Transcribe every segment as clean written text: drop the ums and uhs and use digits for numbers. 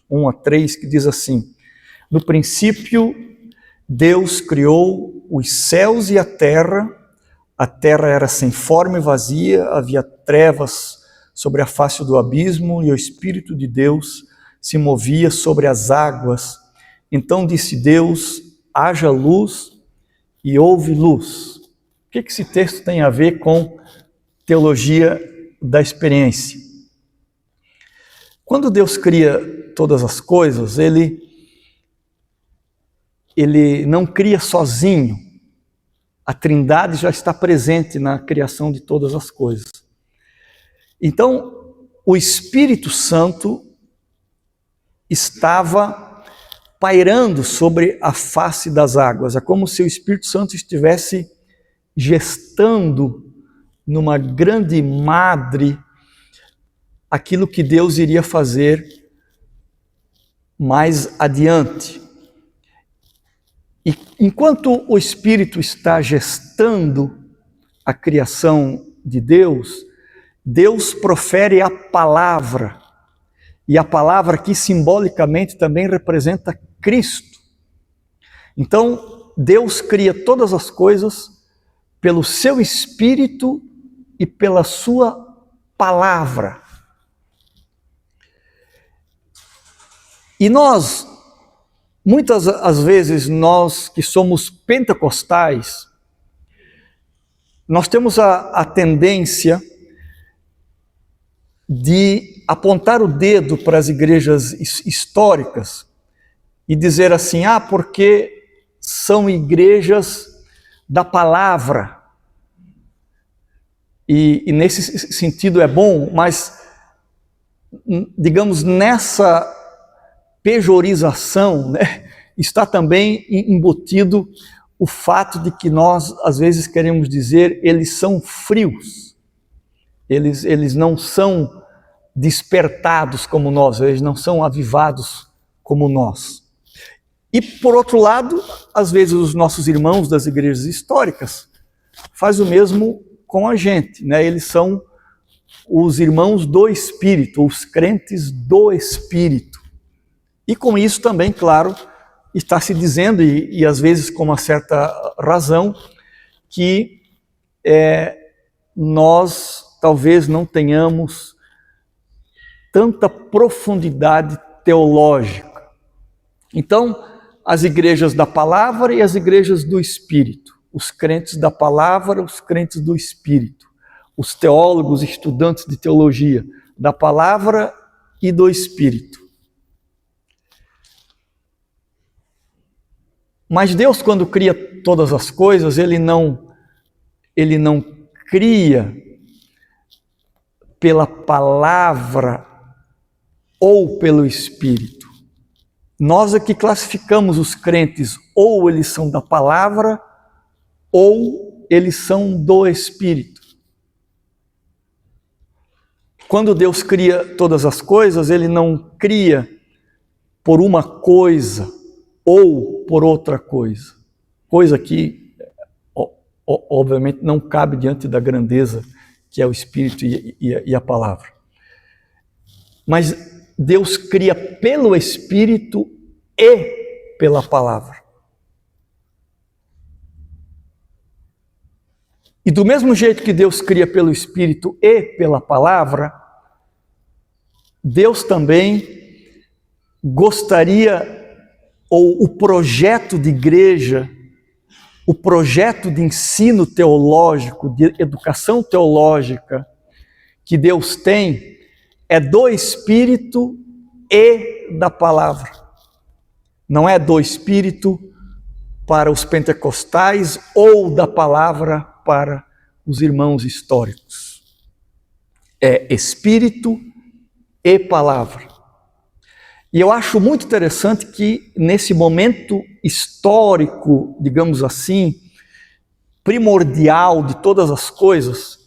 1 a 3, que diz assim: no princípio, Deus criou os céus e a terra era sem forma e vazia, havia trevas sobre a face do abismo, e o Espírito de Deus se movia sobre as águas. Então disse Deus: haja luz, e houve luz. O que esse texto tem a ver com teologia da experiência? Quando Deus cria todas as coisas, Ele não cria sozinho. A Trindade já está presente na criação de todas as coisas. Então, o Espírito Santo estava pairando sobre a face das águas. É como se o Espírito Santo estivesse gestando numa grande madre aquilo que Deus iria fazer mais adiante. E enquanto o Espírito está gestando a criação de Deus, Deus profere a palavra. E a palavra aqui simbolicamente também representa Cristo. Então, Deus cria todas as coisas pelo seu Espírito e pela sua palavra. E nós, muitas as vezes, nós que somos pentecostais, nós temos a tendência de apontar o dedo para as igrejas históricas e dizer assim: porque são igrejas da palavra. E nesse sentido é bom, mas, digamos, nessa pejorização, né, está também embutido o fato de que nós, às vezes, queremos dizer, eles são frios, eles não são despertados como nós, eles não são avivados como nós. E, por outro lado, às vezes os nossos irmãos das igrejas históricas fazem o mesmo com a gente, né? Eles são os irmãos do Espírito, os crentes do Espírito. E com isso também, claro, está se dizendo, e às vezes com uma certa razão, que nós talvez não tenhamos tanta profundidade teológica. Então, as igrejas da palavra e as igrejas do Espírito, os crentes da palavra, os crentes do Espírito, os teólogos, estudantes de teologia da palavra e do Espírito. Mas Deus, quando cria todas as coisas, Ele não cria pela palavra ou pelo Espírito. Nós aqui classificamos os crentes, ou eles são da palavra, ou eles são do Espírito. Quando Deus cria todas as coisas, Ele não cria por uma coisa ou por outra coisa. Coisa que, obviamente, não cabe diante da grandeza que é o Espírito e a palavra. Mas Deus cria pelo Espírito e pela palavra. E do mesmo jeito que Deus cria pelo Espírito e pela palavra, Deus também gostaria, ou o projeto de igreja, o projeto de ensino teológico, de educação teológica que Deus tem, é do Espírito e da palavra. Não é do Espírito para os pentecostais ou da palavra para os irmãos históricos. É Espírito e palavra. E eu acho muito interessante que nesse momento histórico, digamos assim, primordial de todas as coisas,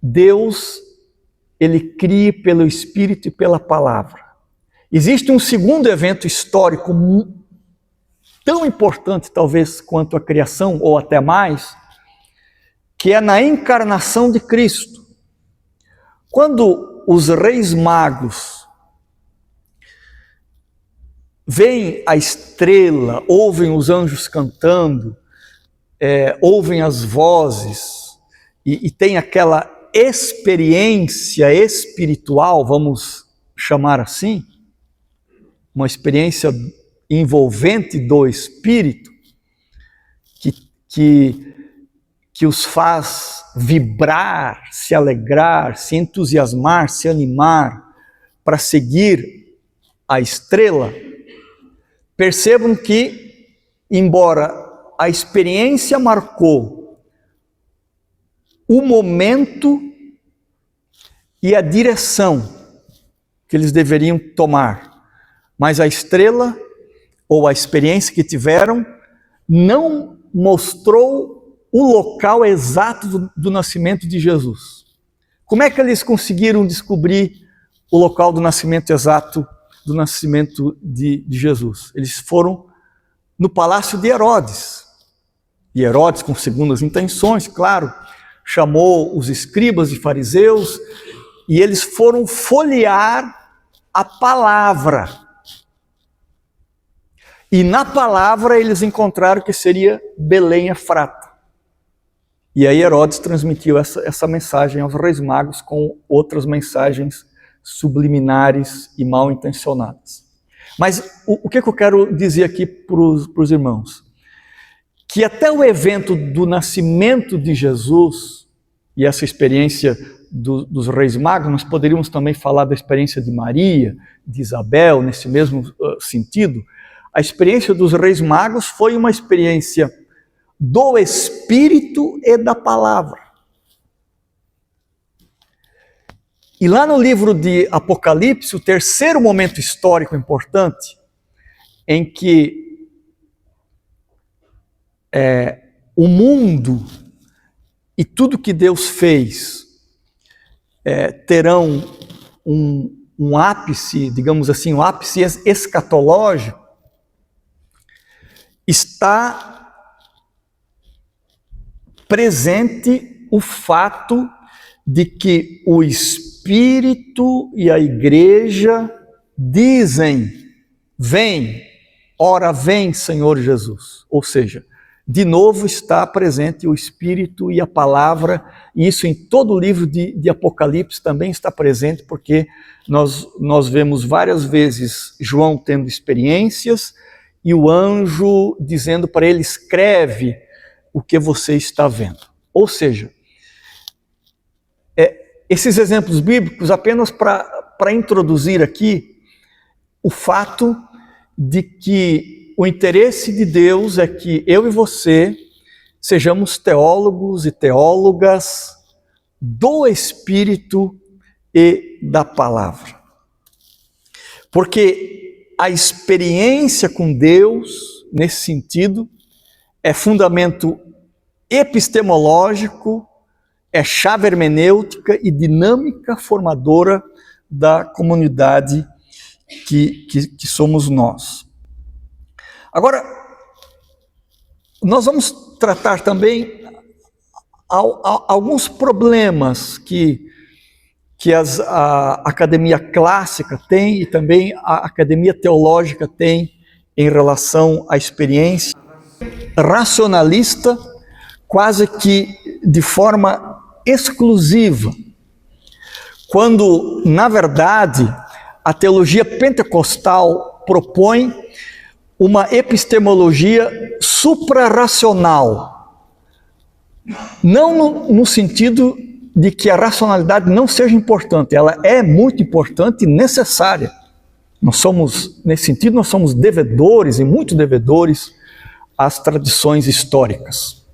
Deus, Ele cria pelo Espírito e pela palavra. Existe um segundo evento histórico tão importante, talvez, quanto a criação, ou até mais, que é na encarnação de Cristo. Quando os reis magos veem a estrela, ouvem os anjos cantando, ouvem as vozes e tem aquela experiência espiritual, vamos chamar assim, uma experiência envolvente do Espírito, que os faz vibrar, se alegrar, se entusiasmar, se animar para seguir a estrela. Percebam que, embora a experiência marcou o momento e a direção que eles deveriam tomar, mas a estrela ou a experiência que tiveram não mostrou o local exato do nascimento de Jesus. Como é que eles conseguiram descobrir o local do nascimento exato do nascimento de Jesus? Eles foram no palácio de Herodes. E Herodes, com segundas intenções, claro, chamou os escribas e fariseus e eles foram folhear a palavra. E na palavra eles encontraram que seria Belém Efrata. E aí Herodes transmitiu essa mensagem aos reis magos com outras mensagens subliminares e mal intencionadas. Mas o que eu quero dizer aqui para os irmãos? Que até o evento do nascimento de Jesus, e essa experiência dos reis magos, nós poderíamos também falar da experiência de Maria, de Isabel, nesse mesmo sentido. A experiência dos reis magos foi uma experiência do Espírito e da palavra. E lá no livro de Apocalipse, o terceiro momento histórico importante, em que o mundo e tudo que Deus fez terão um ápice, digamos assim, um ápice escatológico, está presente o fato de que o Espírito e a Igreja dizem: vem, ora vem, Senhor Jesus. Ou seja, de novo está presente o Espírito e a Palavra, e isso em todo o livro de Apocalipse também está presente, porque nós vemos várias vezes João tendo experiências e o anjo dizendo para ele: escreve o que você está vendo. Ou seja, esses exemplos bíblicos apenas para introduzir aqui o fato de que o interesse de Deus é que eu e você sejamos teólogos e teólogas do Espírito e da Palavra. Porque a experiência com Deus, nesse sentido, é fundamento epistemológico, é chave hermenêutica e dinâmica formadora da comunidade que somos nós. Agora, nós vamos tratar também alguns problemas que a academia clássica tem e também a academia teológica tem em relação à experiência racionalista, quase que de forma exclusiva, quando, na verdade, a teologia pentecostal propõe uma epistemologia suprarracional, não no sentido de que a racionalidade não seja importante, ela é muito importante e necessária. Nesse sentido, nós somos devedores, e muito devedores, às tradições históricas.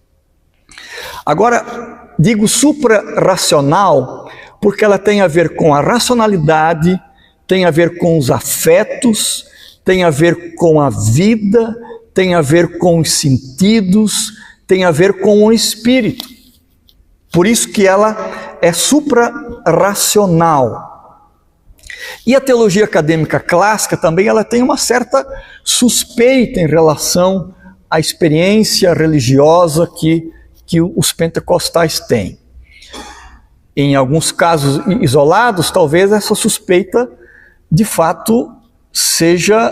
Agora, digo suprarracional porque ela tem a ver com a racionalidade, tem a ver com os afetos, tem a ver com a vida, tem a ver com os sentidos, tem a ver com o espírito. Por isso que ela é suprarracional. E a teologia acadêmica clássica também ela tem uma certa suspeita em relação à experiência religiosa que os pentecostais têm. Em alguns casos isolados, talvez essa suspeita de fato seja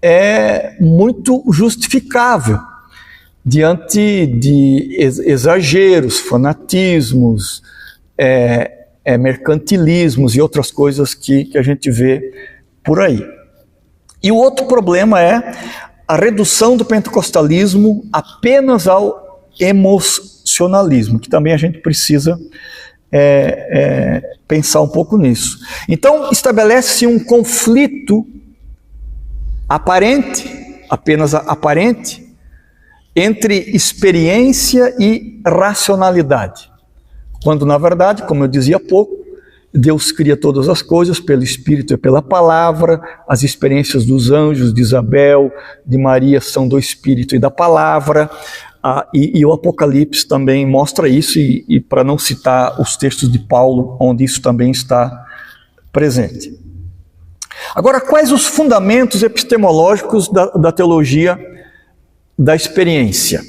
é muito justificável diante de exageros, fanatismos, mercantilismos e outras coisas que a gente vê por aí. E o outro problema é a redução do pentecostalismo apenas ao emocionalismo, que também a gente precisa pensar um pouco nisso. Então, estabelece-se um conflito aparente, apenas aparente, entre experiência e racionalidade. Quando, na verdade, como eu dizia há pouco, Deus cria todas as coisas pelo Espírito e pela Palavra. As experiências dos anjos, de Isabel, de Maria são do Espírito e da Palavra. E o Apocalipse também mostra isso, e para não citar os textos de Paulo, onde isso também está presente. Agora, quais os fundamentos epistemológicos da teologia da experiência?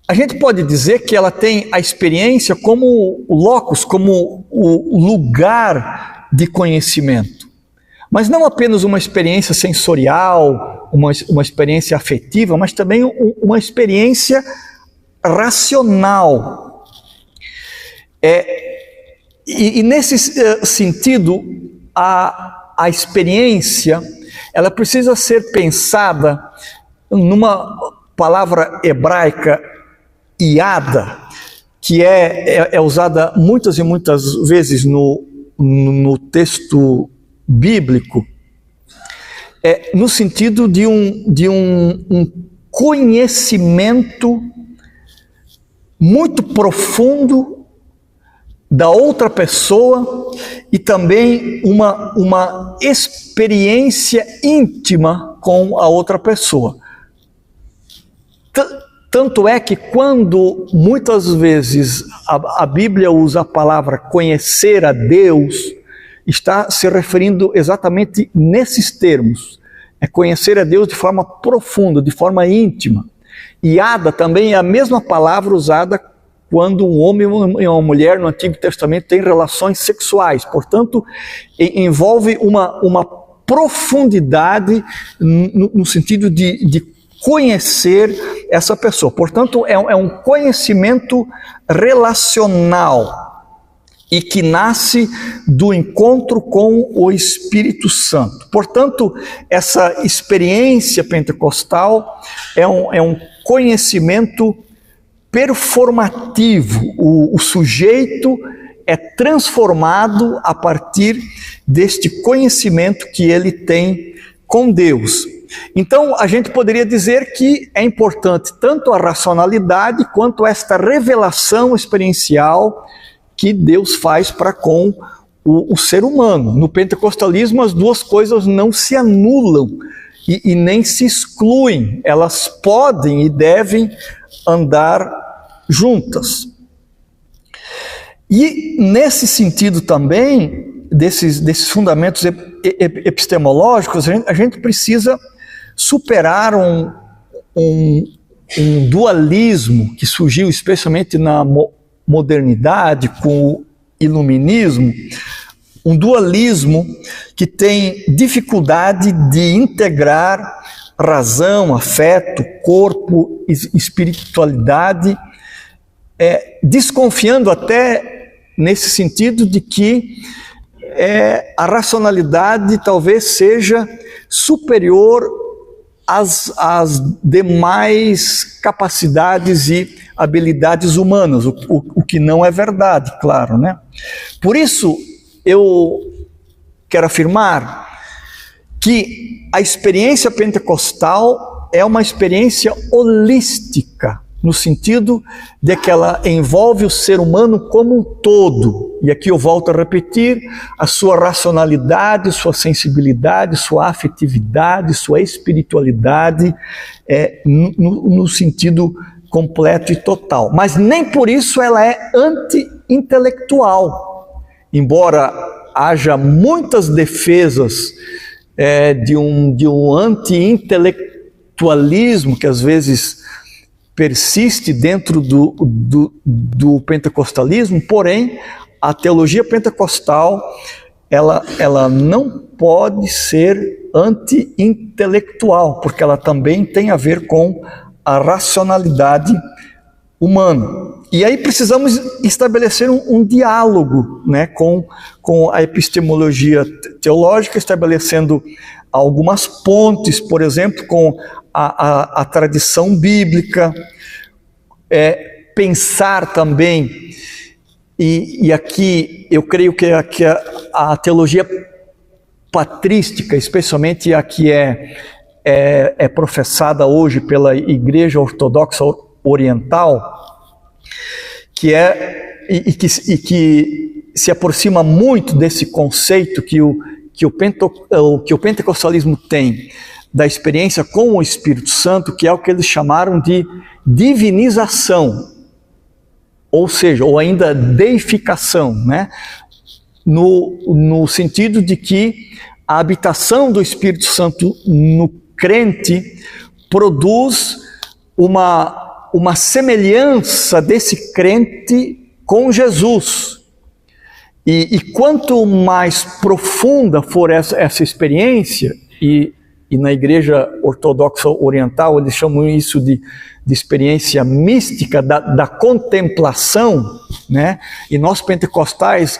A gente pode dizer que ela tem a experiência como o locus, como o lugar de conhecimento. Mas não apenas uma experiência sensorial, uma experiência afetiva, mas também uma racional. E nesse sentido, a experiência, ela precisa ser pensada numa palavra hebraica, iada, que é usada muitas e muitas vezes no texto bíblico, no sentido de um conhecimento muito profundo da outra pessoa e também uma experiência íntima com a outra pessoa. Tanto é que quando muitas vezes a Bíblia usa a palavra conhecer a Deus, está se referindo exatamente nesses termos. É conhecer a Deus de forma profunda, de forma íntima. Iada também é a mesma palavra usada quando um homem e uma mulher no Antigo Testamento têm relações sexuais. Portanto, envolve uma profundidade no sentido de conhecer essa pessoa. Portanto, é um conhecimento relacional e que nasce do encontro com o Espírito Santo. Portanto, essa experiência pentecostal é um conhecimento performativo. O sujeito é transformado a partir deste conhecimento que ele tem com Deus. Então, a gente poderia dizer que é importante tanto a racionalidade quanto esta revelação experiencial que Deus faz para com o ser humano. No pentecostalismo, as duas coisas não se anulam e nem se excluem. Elas podem e devem andar juntas. E nesse sentido também, desses fundamentos epistemológicos, a gente precisa superar um dualismo que surgiu especialmente na modernidade, com o iluminismo, um dualismo que tem dificuldade de integrar razão, afeto, corpo, espiritualidade, desconfiando até nesse sentido de que a racionalidade talvez seja superior às demais capacidades e habilidades humanas, o que não é verdade, claro, né? Por isso, eu quero afirmar que a experiência pentecostal é uma experiência holística, no sentido de que ela envolve o ser humano como um todo. E aqui eu volto a repetir, a sua racionalidade, sua sensibilidade, sua afetividade, sua espiritualidade, no sentido completo e total. Mas nem por isso ela é anti-intelectual. Embora haja muitas defesas de um anti-intelectualismo que às vezes persiste dentro do pentecostalismo, porém, a teologia pentecostal ela não pode ser anti-intelectual, porque ela também tem a ver com a racionalidade humana. E aí precisamos estabelecer um diálogo, né, com a epistemologia teológica, estabelecendo algumas pontes, por exemplo, com a tradição bíblica, pensar também, e aqui eu creio que a teologia patrística, especialmente a que é professada hoje pela Igreja Ortodoxa Oriental, que se aproxima muito desse conceito que o pentecostalismo tem da experiência com o Espírito Santo, que é o que eles chamaram de divinização, ou seja, ou ainda deificação, né? No sentido de que a habitação do Espírito Santo no crente produz uma semelhança desse crente com Jesus. E quanto mais profunda for essa experiência, e na Igreja Ortodoxa Oriental eles chamam isso de experiência mística da contemplação, né? E nós pentecostais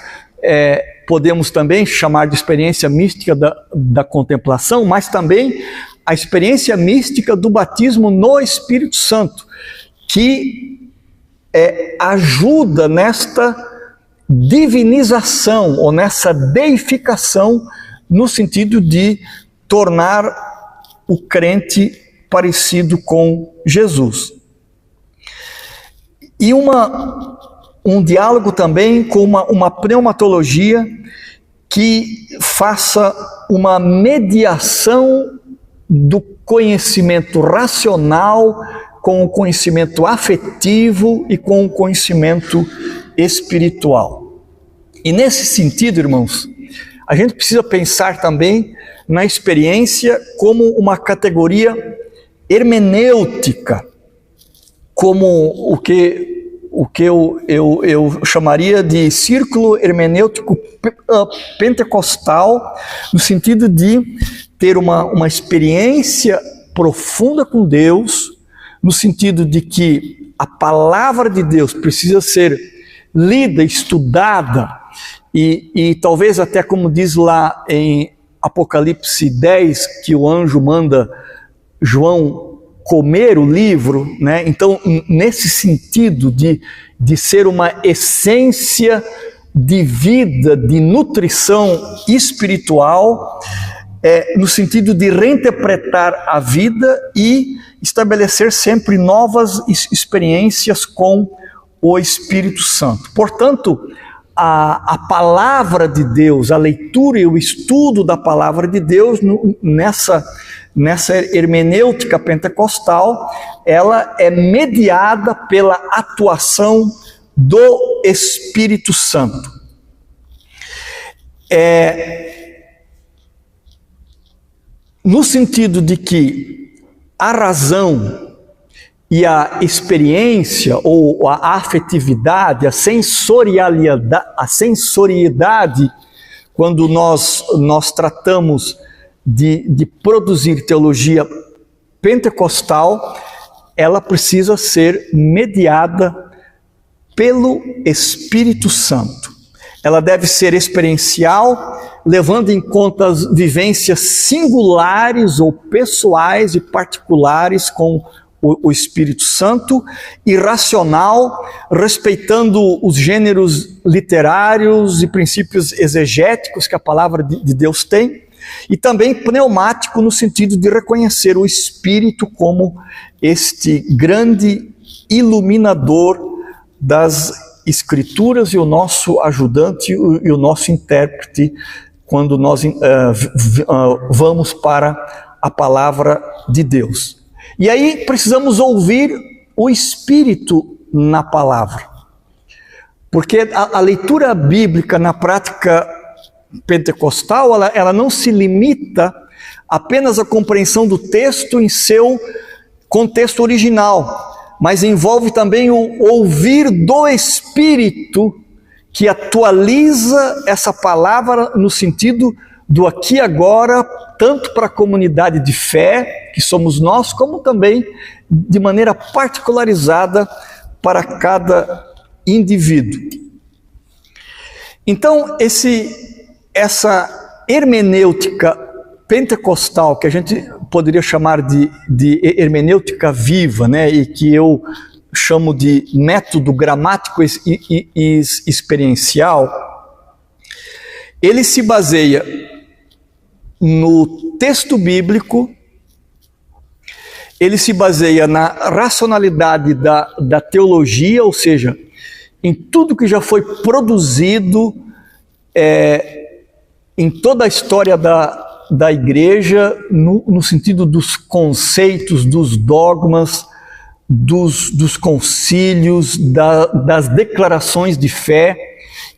podemos também chamar de experiência mística da contemplação, mas também a experiência mística do batismo no Espírito Santo, que ajuda nesta divinização ou nessa deificação, no sentido de tornar o crente parecido com Jesus. E um diálogo também com uma pneumatologia que faça uma mediação do conhecimento racional com o conhecimento afetivo e com o conhecimento espiritual. E nesse sentido, irmãos, a gente precisa pensar também na experiência como uma categoria hermenêutica, como o que eu chamaria de círculo hermenêutico pentecostal, no sentido de ter uma experiência profunda com Deus, no sentido de que a palavra de Deus precisa ser lida, estudada, e talvez até como diz lá em Apocalipse 10, que o anjo manda João comer o livro, né? Então, nesse sentido de ser uma essência de vida, de nutrição espiritual, no sentido de reinterpretar a vida e estabelecer sempre novas experiências com o Espírito Santo. Portanto, a palavra de Deus, a leitura e o estudo da palavra de Deus nessa hermenêutica pentecostal, ela é mediada pela atuação do Espírito Santo. No sentido de que a razão e a experiência, ou a afetividade, a sensoriedade, quando nós tratamos de produzir teologia pentecostal, ela precisa ser mediada pelo Espírito Santo. Ela deve ser experiencial, levando em conta as vivências singulares ou pessoais e particulares com o Espírito Santo, e racional, respeitando os gêneros literários e princípios exegéticos que a palavra de Deus tem, e também pneumático no sentido de reconhecer o Espírito como este grande iluminador das Escrituras e o nosso ajudante e o nosso intérprete quando nós vamos para a palavra de Deus. E aí precisamos ouvir o Espírito na palavra, porque a leitura bíblica na prática pentecostal, ela não se limita apenas à compreensão do texto em seu contexto original, mas envolve também o ouvir do Espírito, que atualiza essa palavra no sentido do aqui e agora, tanto para a comunidade de fé, que somos nós, como também de maneira particularizada para cada indivíduo. Então, essa hermenêutica pentecostal, que a gente poderia chamar de hermenêutica viva, né, e que eu chamo de método gramático e experiencial, ele se baseia no texto bíblico, ele se baseia na racionalidade da teologia, ou seja, em tudo que já foi produzido em toda a história da igreja, no sentido dos conceitos, dos dogmas, dos concílios, das declarações de fé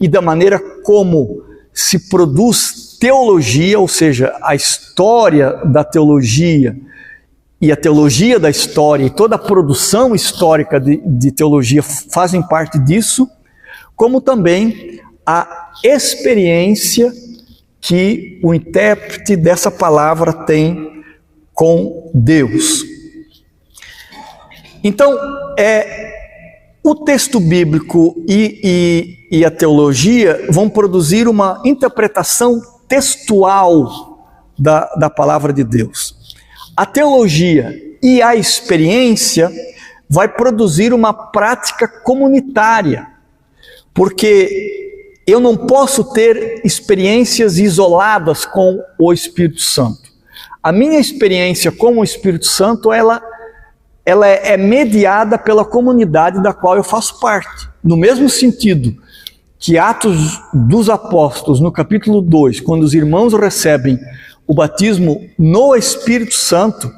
e da maneira como se produz teologia, ou seja, a história da teologia e a teologia da história e toda a produção histórica de teologia fazem parte disso, como também a experiência que o intérprete dessa palavra tem com Deus. Então, o texto bíblico e a teologia vão produzir uma interpretação textual da palavra de Deus. A teologia e a experiência vai produzir uma prática comunitária, porque eu não posso ter experiências isoladas com o Espírito Santo. A minha experiência com o Espírito Santo, ela é mediada pela comunidade da qual eu faço parte. No mesmo sentido que Atos dos Apóstolos, no capítulo 2, quando os irmãos recebem o batismo no Espírito Santo,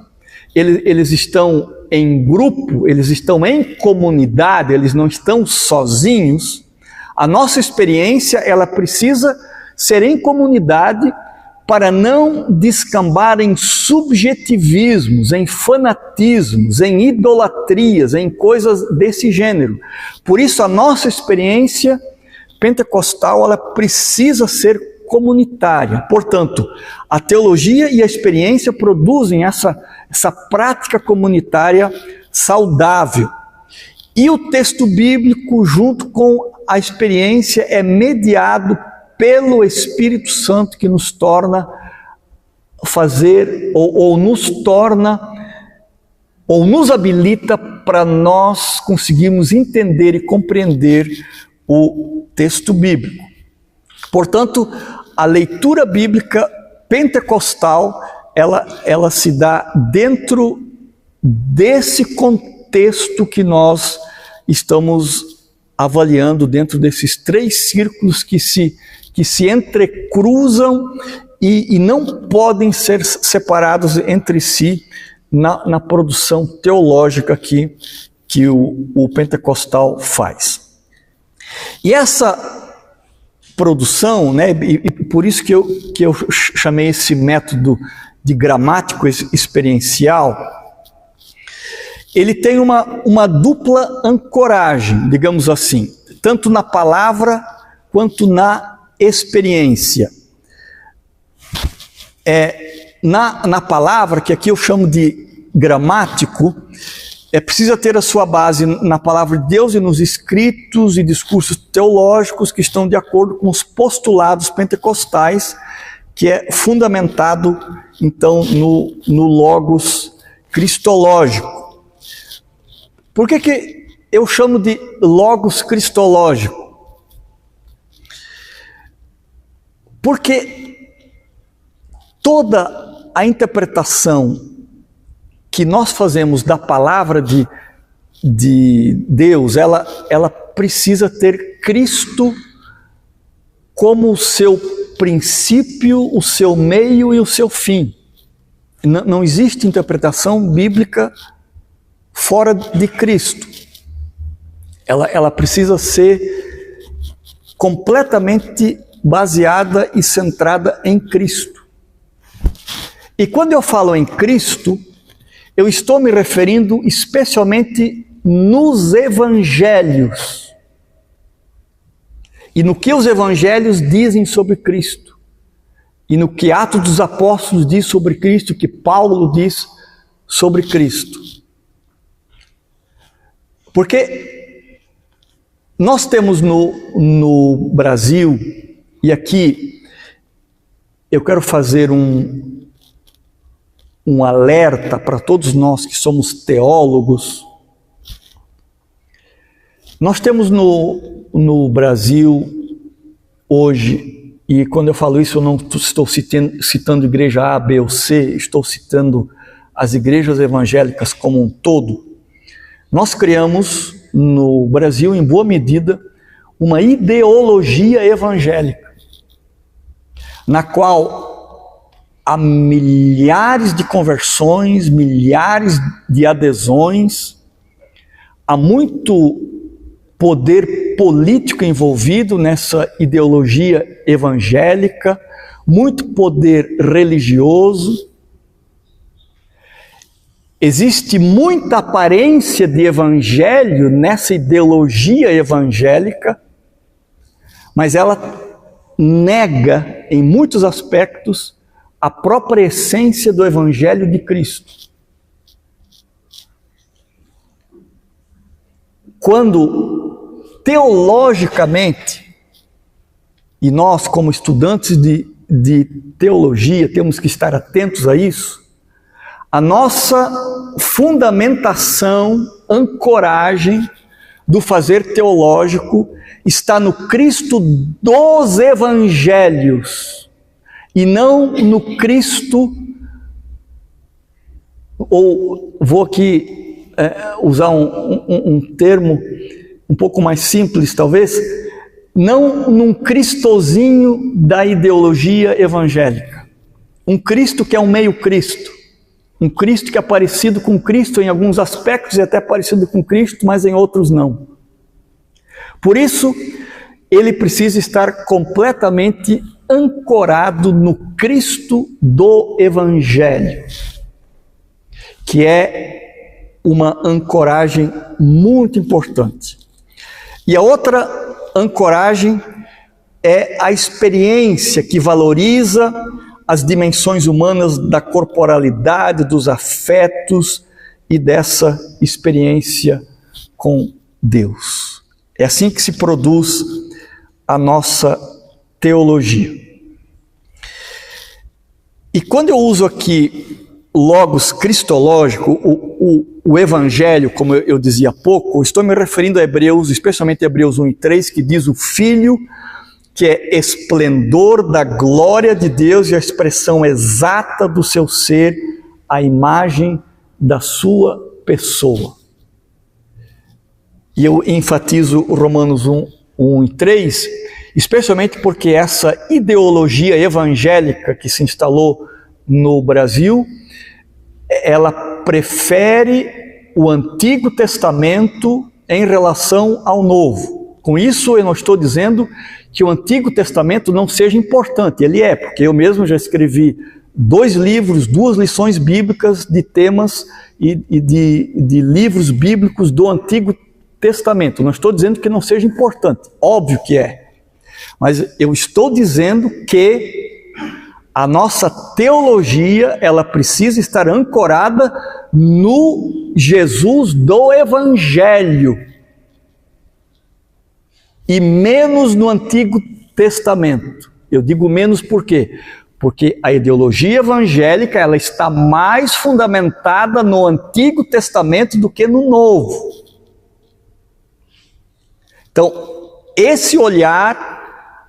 eles estão em grupo, eles estão em comunidade, eles não estão sozinhos. A nossa experiência, ela precisa ser em comunidade para não descambar em subjetivismos, em fanatismos, em idolatrias, em coisas desse gênero. Por isso, a nossa experiência pentecostal, ela precisa ser comunitária. Portanto, a teologia e a experiência produzem essa prática comunitária saudável. E o texto bíblico, junto com a experiência, é mediado pelo Espírito Santo, que nos torna fazer, ou nos torna, ou nos habilita para nós conseguirmos entender e compreender o texto bíblico. Portanto, a leitura bíblica pentecostal, ela se dá dentro desse contexto que nós estamos avaliando, dentro desses 3 círculos que se entrecruzam e não podem ser separados entre si na produção teológica que o pentecostal faz. E essa produção, né, e por isso que eu chamei esse método de gramático experiencial, ele tem uma dupla ancoragem, digamos assim, tanto na palavra quanto na experiência. Na palavra, que aqui eu chamo de gramático, precisa ter a sua base na palavra de Deus e nos escritos e discursos teológicos que estão de acordo com os postulados pentecostais, que é fundamentado, então, no logos cristológico. Por que eu chamo de logos cristológico? Porque toda a interpretação que nós fazemos da palavra de Deus, ela precisa ter Cristo como o seu princípio, o seu meio e o seu fim. Não existe interpretação bíblica fora de Cristo. Ela precisa ser completamente baseada e centrada em Cristo. E quando eu falo em Cristo, eu estou me referindo especialmente nos evangelhos e no que os evangelhos dizem sobre Cristo. e no que Atos dos Apóstolos diz sobre Cristo, que Paulo diz sobre Cristo. Porque nós temos no Brasil, e aqui eu quero fazer um alerta para todos nós que somos teólogos. Nós temos no Brasil hoje, e quando eu falo isso eu não estou citando igreja A, B ou C, estou citando as igrejas evangélicas como um todo. Nós criamos no Brasil, em boa medida, uma ideologia evangélica, na qual há milhares de conversões, milhares de adesões, há muito poder político envolvido nessa ideologia evangélica, muito poder religioso. Existe muita aparência de evangelho nessa ideologia evangélica, mas ela nega, em muitos aspectos, a própria essência do evangelho de Cristo. Quando, teologicamente, e nós como estudantes de teologia temos que estar atentos a isso, a nossa fundamentação, ancoragem do fazer teológico está no Cristo dos evangelhos e não no Cristo, ou vou aqui usar um termo um pouco mais simples talvez, não num cristozinho da ideologia evangélica, um Cristo que é um meio Cristo, um Cristo que é parecido com Cristo em alguns aspectos e até parecido com Cristo, mas em outros não. Por isso, ele precisa estar completamente ancorado no Cristo do Evangelho, que é uma ancoragem muito importante. E a outra ancoragem é a experiência que valoriza as dimensões humanas da corporalidade, dos afetos e dessa experiência com Deus. É assim que se produz a nossa teologia. E quando eu uso aqui logos cristológico, o evangelho, como eu dizia há pouco, estou me referindo a Hebreus, especialmente Hebreus 1 e 3, que diz o Filho, que é esplendor da glória de Deus e a expressão exata do seu ser, a imagem da sua pessoa. E eu enfatizo Romanos 1 e 3, especialmente porque essa ideologia evangélica que se instalou no Brasil, ela prefere o Antigo Testamento em relação ao Novo. Com isso eu não estou dizendo que o Antigo Testamento não seja importante, ele é, porque eu mesmo já escrevi 2 livros, 2 lições bíblicas de temas e de livros bíblicos do Antigo Testamento. Não estou dizendo que não seja importante, óbvio que é, mas eu estou dizendo que a nossa teologia, ela precisa estar ancorada no Jesus do Evangelho e menos no Antigo Testamento. Eu digo menos por quê? Porque a ideologia evangélica, ela está mais fundamentada no Antigo Testamento do que no Novo. Então, esse olhar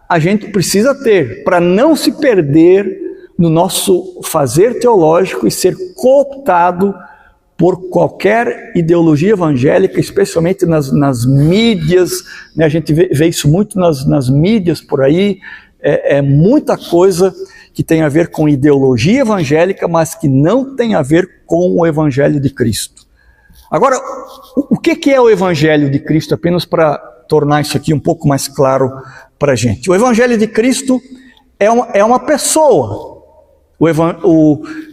a gente precisa ter para não se perder no nosso fazer teológico e ser cooptado por qualquer ideologia evangélica, especialmente nas mídias, né? A gente vê isso muito nas mídias por aí, é muita coisa que tem a ver com ideologia evangélica, mas que não tem a ver com o Evangelho de Cristo. Agora, o que é o Evangelho de Cristo? Apenas para tornar isso aqui um pouco mais claro para a gente. O Evangelho de Cristo é uma pessoa.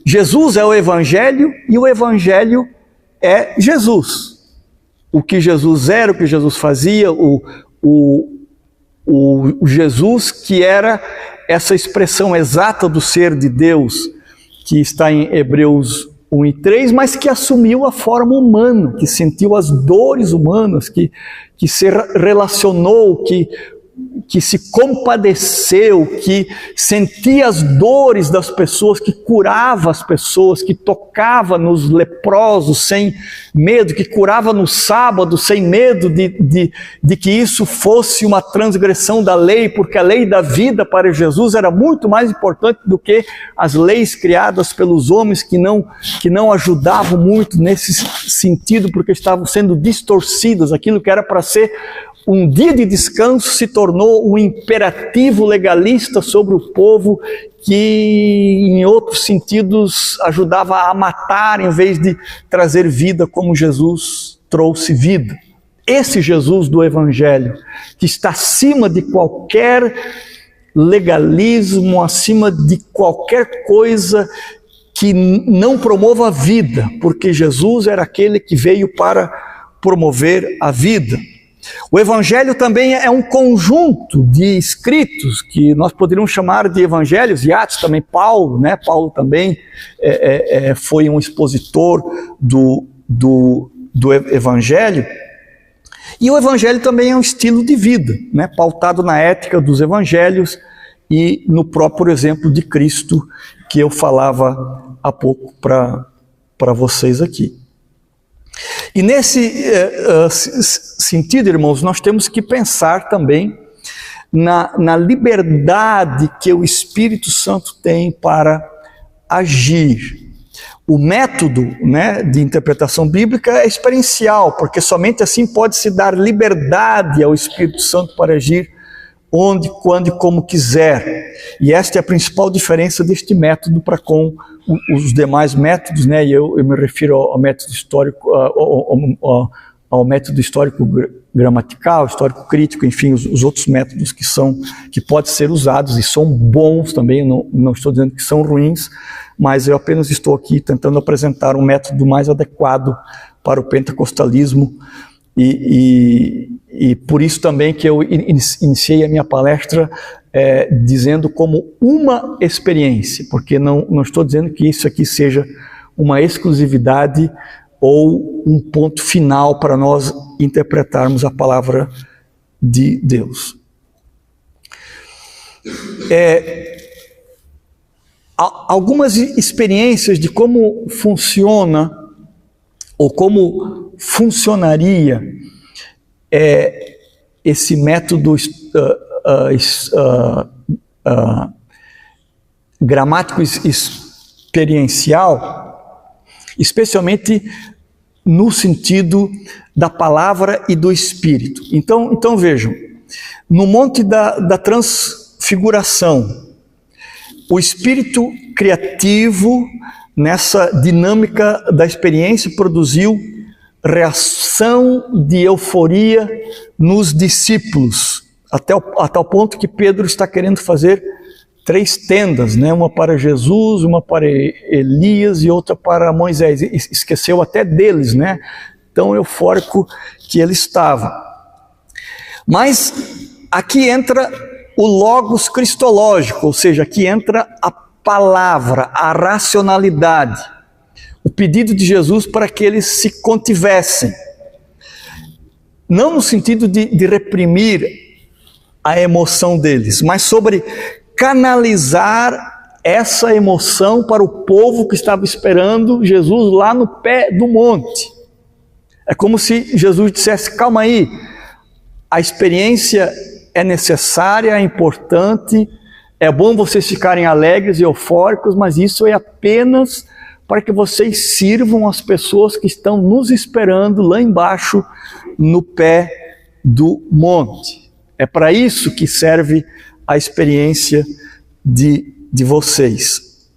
Jesus é o Evangelho e o Evangelho é Jesus. O que Jesus era, o que Jesus fazia, o Jesus que era essa expressão exata do ser de Deus, que está em Hebreus 1:3, mas que assumiu a forma humana, que sentiu as dores humanas, que se relacionou, que se compadeceu, que sentia as dores das pessoas, que curava as pessoas, que tocava nos leprosos sem medo, que curava no sábado sem medo de que isso fosse uma transgressão da lei, porque a lei da vida para Jesus era muito mais importante do que as leis criadas pelos homens que não ajudavam muito nesse sentido, porque estavam sendo distorcidas. Aquilo que era para ser um dia de descanso se tornou um imperativo legalista sobre o povo que, em outros sentidos, ajudava a matar em vez de trazer vida como Jesus trouxe vida. Esse Jesus do Evangelho, que está acima de qualquer legalismo, acima de qualquer coisa que não promova a vida, porque Jesus era aquele que veio para promover a vida. O Evangelho também é um conjunto de escritos que nós poderíamos chamar de evangelhos, e Atos também, Paulo, né? Paulo também foi um expositor do Evangelho. E o Evangelho também é um estilo de vida, né? Pautado na ética dos evangelhos e no próprio exemplo de Cristo que eu falava há pouco para vocês aqui. E nesse sentido, irmãos, nós temos que pensar também na liberdade que o Espírito Santo tem para agir. O método, né, de interpretação bíblica é experiencial, porque somente assim pode-se dar liberdade ao Espírito Santo para agir onde, quando e como quiser. E esta é a principal diferença deste método para com os demais métodos, né? E eu me refiro ao método histórico, ao método histórico gramatical, histórico crítico, enfim, os outros métodos que podem ser usados e são bons também. Não estou dizendo que são ruins, mas eu apenas estou aqui tentando apresentar um método mais adequado para o pentecostalismo. E por isso também que eu iniciei a minha palestra dizendo como uma experiência, porque não estou dizendo que isso aqui seja uma exclusividade ou um ponto final para nós interpretarmos a palavra de Deus. Algumas experiências de como funciona ou como funcionaria esse método gramático experiencial, especialmente no sentido da palavra e do Espírito. Então vejam, no Monte da Transfiguração, o Espírito criativo, nessa dinâmica da experiência, produziu reação de euforia nos discípulos, até o ponto que Pedro está querendo fazer 3 tendas, né? Uma para Jesus, uma para Elias e outra para Moisés. Esqueceu até deles, né? Tão eufórico que ele estava. Mas aqui entra o logos cristológico, ou seja, aqui entra a palavra, a racionalidade, o pedido de Jesus para que eles se contivessem. Não no sentido de reprimir a emoção deles, mas sobre canalizar essa emoção para o povo que estava esperando Jesus lá no pé do monte. É como se Jesus dissesse: calma aí, a experiência é necessária, é importante, é bom vocês ficarem alegres e eufóricos, mas isso é apenas para que vocês sirvam as pessoas que estão nos esperando lá embaixo no pé do monte. É para isso que serve a experiência de vocês.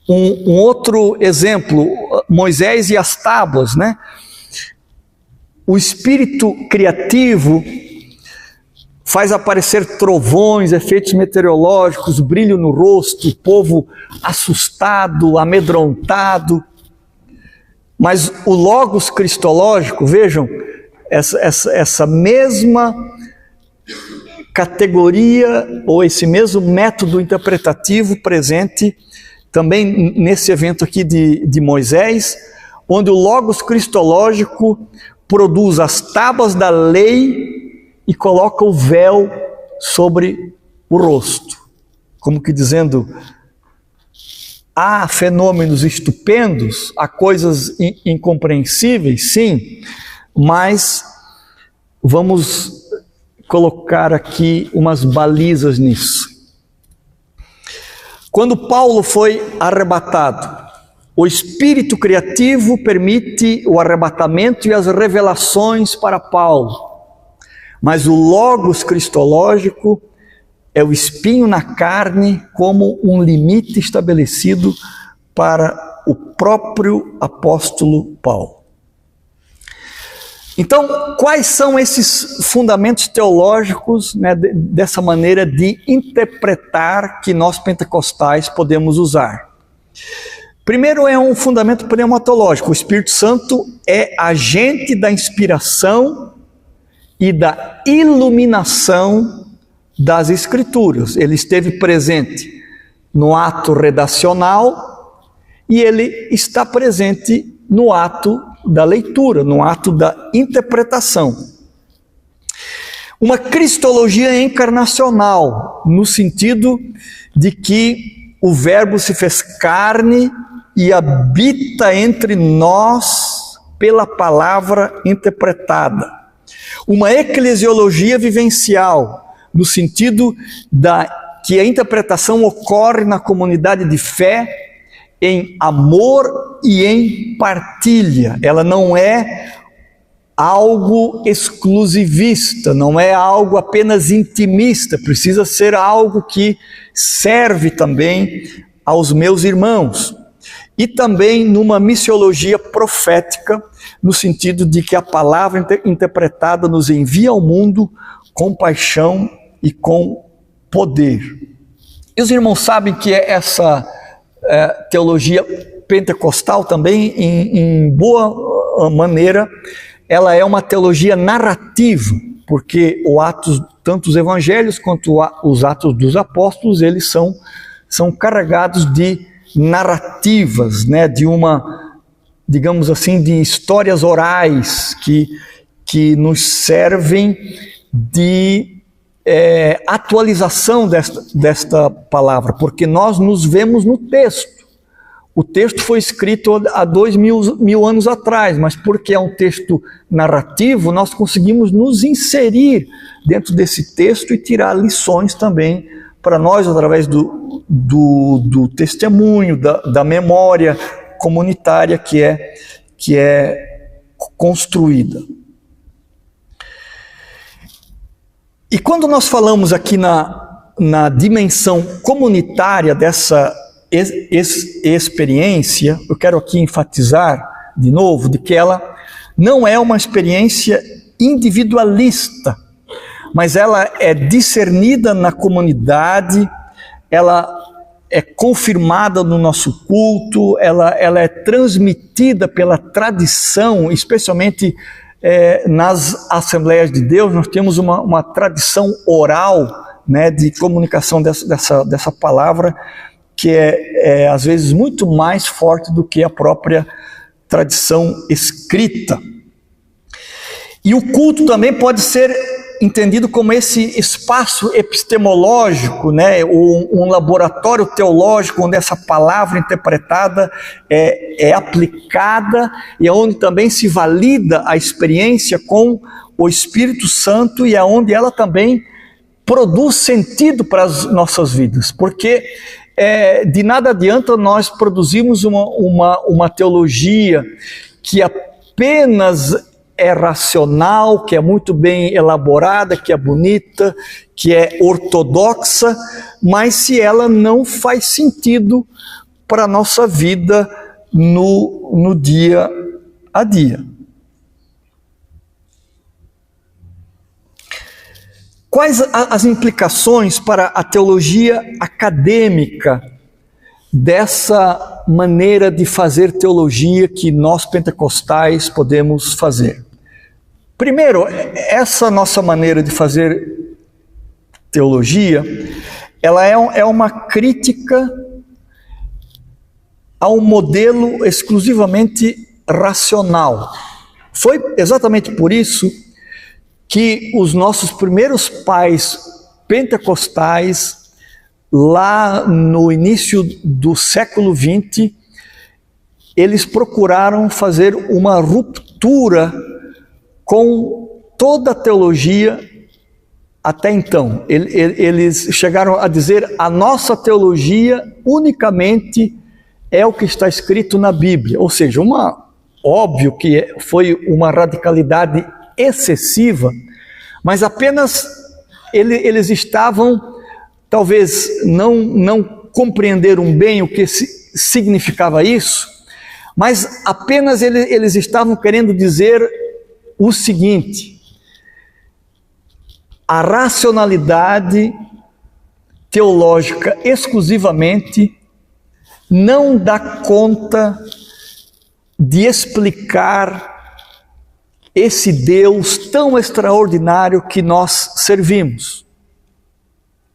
Um outro exemplo, Moisés e as tábuas, né? O espírito criativo faz aparecer trovões, efeitos meteorológicos, brilho no rosto, o povo assustado, amedrontado. Mas o logos cristológico, vejam, essa mesma categoria ou esse mesmo método interpretativo presente também nesse evento aqui de Moisés, onde o logos cristológico produz as tábuas da lei e coloca o véu sobre o rosto, como que dizendo: há fenômenos estupendos, há coisas incompreensíveis, sim, mas vamos colocar aqui umas balizas nisso. Quando Paulo foi arrebatado, o espírito criativo permite o arrebatamento e as revelações para Paulo, mas o logos cristológico é o espinho na carne como um limite estabelecido para o próprio apóstolo Paulo. Então, quais são esses fundamentos teológicos, né, dessa maneira de interpretar que nós pentecostais podemos usar? Primeiro é um fundamento pneumatológico. O Espírito Santo é agente da inspiração e da iluminação das Escrituras. Ele esteve presente no ato redacional e ele está presente no ato da leitura, no ato da interpretação. Uma cristologia encarnacional, no sentido de que o Verbo se fez carne e habita entre nós pela palavra interpretada. Uma eclesiologia vivencial, no sentido que a interpretação ocorre na comunidade de fé, em amor e em partilha. Ela não é algo exclusivista, não é algo apenas intimista, precisa ser algo que serve também aos meus irmãos. E também numa missiologia profética, no sentido de que a palavra interpretada nos envia ao mundo com paixão e com poder. E os irmãos sabem que essa teologia pentecostal também, em boa maneira, ela é uma teologia narrativa, porque tanto os evangelhos quanto os atos dos apóstolos, eles são carregados de narrativas, né, de digamos assim, de histórias orais que nos servem de atualização desta palavra, porque nós nos vemos no texto. O texto foi escrito há 2000 anos atrás, mas porque é um texto narrativo, nós conseguimos nos inserir dentro desse texto e tirar lições também para nós através do testemunho, da memória comunitária que é construída. E quando nós falamos aqui na dimensão comunitária dessa experiência, eu quero aqui enfatizar de novo de que ela não é uma experiência individualista, mas ela é discernida na comunidade, ela é confirmada no nosso culto, ela é transmitida pela tradição, especialmente nas Assembleias de Deus. Nós temos uma tradição oral, né, de comunicação dessa palavra, que é às vezes muito mais forte do que a própria tradição escrita. E o culto também pode ser entendido como esse espaço epistemológico, né, um laboratório teológico onde essa palavra interpretada é aplicada e onde também se valida a experiência com o Espírito Santo e onde ela também produz sentido para as nossas vidas, porque de nada adianta nós produzirmos uma teologia que apenas é racional, que é muito bem elaborada, que é bonita, que é ortodoxa, mas se ela não faz sentido para a nossa vida no dia a dia. Quais as implicações para a teologia acadêmica dessa maneira de fazer teologia que nós pentecostais podemos fazer? Primeiro, essa nossa maneira de fazer teologia, ela é uma crítica ao modelo exclusivamente racional. Foi exatamente por isso que os nossos primeiros pais pentecostais, lá no início do século XX, eles procuraram fazer uma ruptura com toda a teologia até então. Eles chegaram a dizer: a nossa teologia unicamente é o que está escrito na Bíblia. Ou seja, óbvio que foi uma radicalidade excessiva, mas apenas eles estavam, talvez não compreenderam bem o que significava isso, mas apenas eles estavam querendo dizer o seguinte: a racionalidade teológica exclusivamente não dá conta de explicar esse Deus tão extraordinário que nós servimos.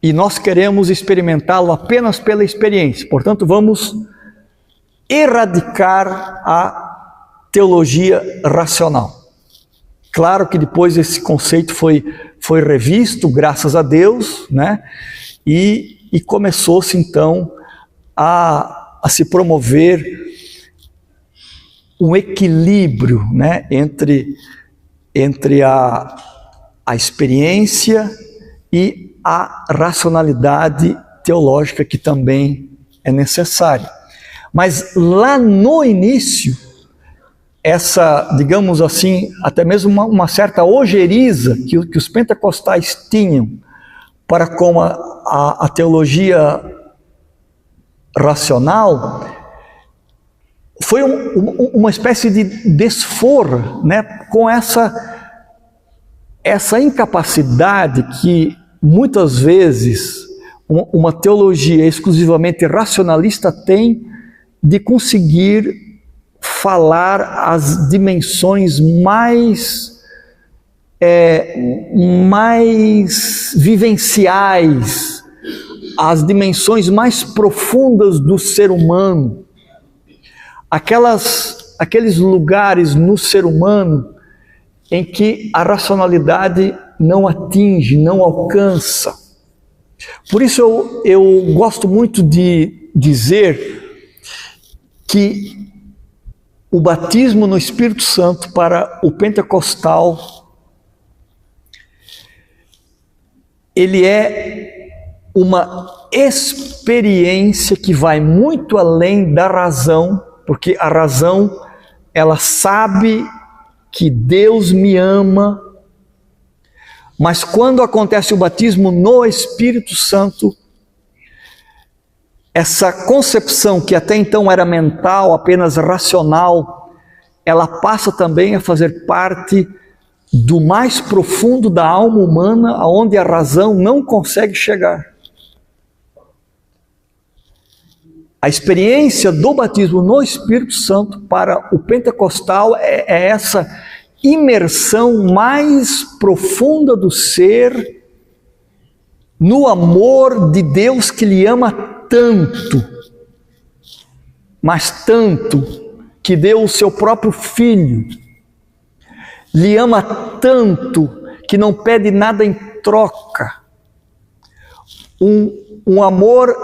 E nós queremos experimentá-lo apenas pela experiência. Portanto, vamos erradicar a teologia racional. Claro que depois esse conceito foi revisto, graças a Deus, né? E começou-se então a se promover um equilíbrio, né, entre a experiência e a racionalidade teológica, que também é necessária. Mas lá no início, essa, digamos assim, até mesmo uma certa ojeriza que os pentecostais tinham para com a teologia racional, foi uma espécie de desforra, né, com essa incapacidade que muitas vezes uma teologia exclusivamente racionalista tem de conseguir falar as dimensões mais vivenciais, as dimensões mais profundas do ser humano, aqueles lugares no ser humano em que a racionalidade não atinge, não alcança. Por isso eu gosto muito de dizer que o batismo no Espírito Santo para o pentecostal, ele é uma experiência que vai muito além da razão, porque a razão, ela sabe que Deus me ama, mas quando acontece o batismo no Espírito Santo, essa concepção que até então era mental, apenas racional, ela passa também a fazer parte do mais profundo da alma humana, aonde a razão não consegue chegar. A experiência do batismo no Espírito Santo para o pentecostal é essa imersão mais profunda do ser no amor de Deus, que lhe ama tanto, mas tanto, que deu o seu próprio Filho. Lhe ama tanto que não pede nada em troca. Um amor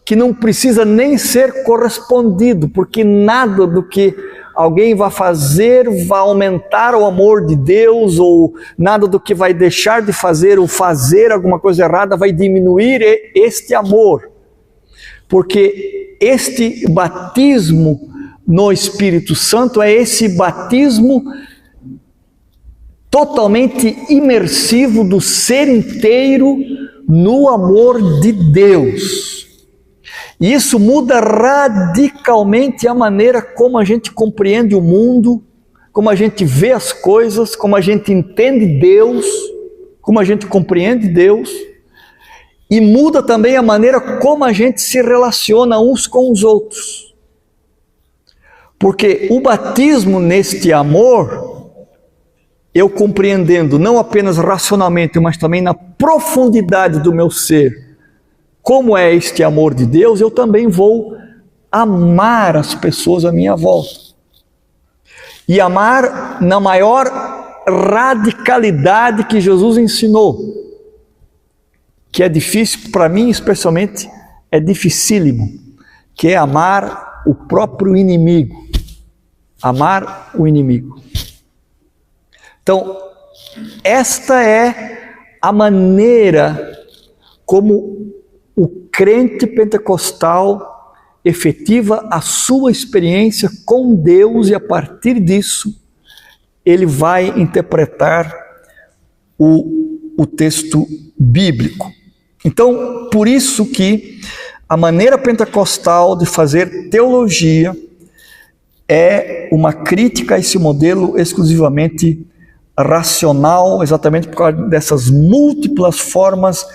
que não precisa nem ser correspondido, porque nada do que alguém vai fazer vai aumentar o amor de Deus, ou nada do que vai deixar de fazer ou fazer alguma coisa errada vai diminuir este amor. Porque este batismo no Espírito Santo é esse batismo totalmente imersivo do ser inteiro no amor de Deus. E isso muda radicalmente a maneira como a gente compreende o mundo, como a gente vê as coisas, como a gente entende Deus, como a gente compreende Deus, e muda também a maneira como a gente se relaciona uns com os outros. Porque o batismo neste amor, eu compreendendo não apenas racionalmente, mas também na profundidade do meu ser, como é este amor de Deus, eu também vou amar as pessoas à minha volta. E amar na maior radicalidade que Jesus ensinou, que é difícil para mim, especialmente, é dificílimo, que é amar o próprio inimigo. Amar o inimigo. Então, esta é a maneira como o crente pentecostal efetiva a sua experiência com Deus, e a partir disso ele vai interpretar o texto bíblico. Então, por isso que a maneira pentecostal de fazer teologia é uma crítica a esse modelo exclusivamente racional, exatamente por causa dessas múltiplas formas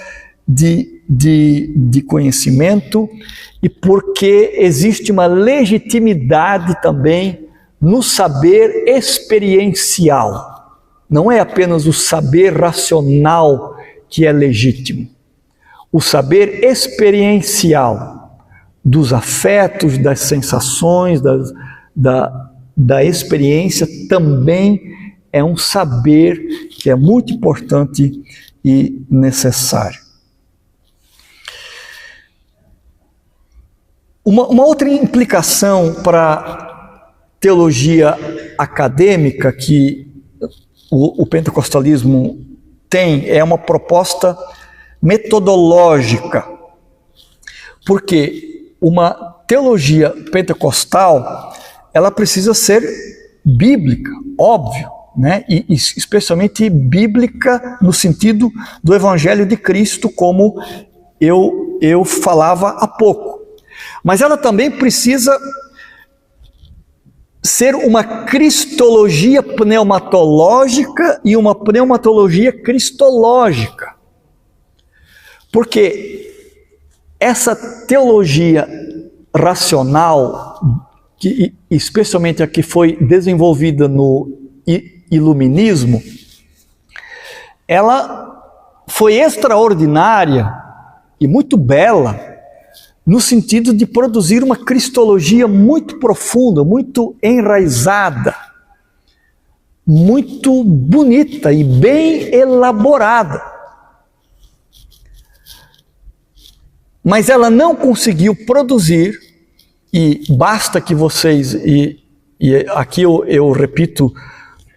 de conhecimento, e porque existe uma legitimidade também no saber experiencial. Não é apenas o saber racional que é legítimo. O saber experiencial dos afetos, das sensações, da experiência também é um saber que é muito importante e necessário. Uma outra implicação para a teologia acadêmica que o pentecostalismo tem é uma proposta metodológica, porque uma teologia pentecostal ela precisa ser bíblica, óbvio, né? E especialmente bíblica no sentido do Evangelho de Cristo, como eu falava há pouco. Mas ela também precisa ser uma cristologia pneumatológica e uma pneumatologia cristológica. Porque essa teologia racional, que, especialmente a que foi desenvolvida no iluminismo, ela foi extraordinária e muito bela, no sentido de produzir uma cristologia muito profunda, muito enraizada, muito bonita e bem elaborada. Mas ela não conseguiu produzir, e basta que vocês, e aqui eu repito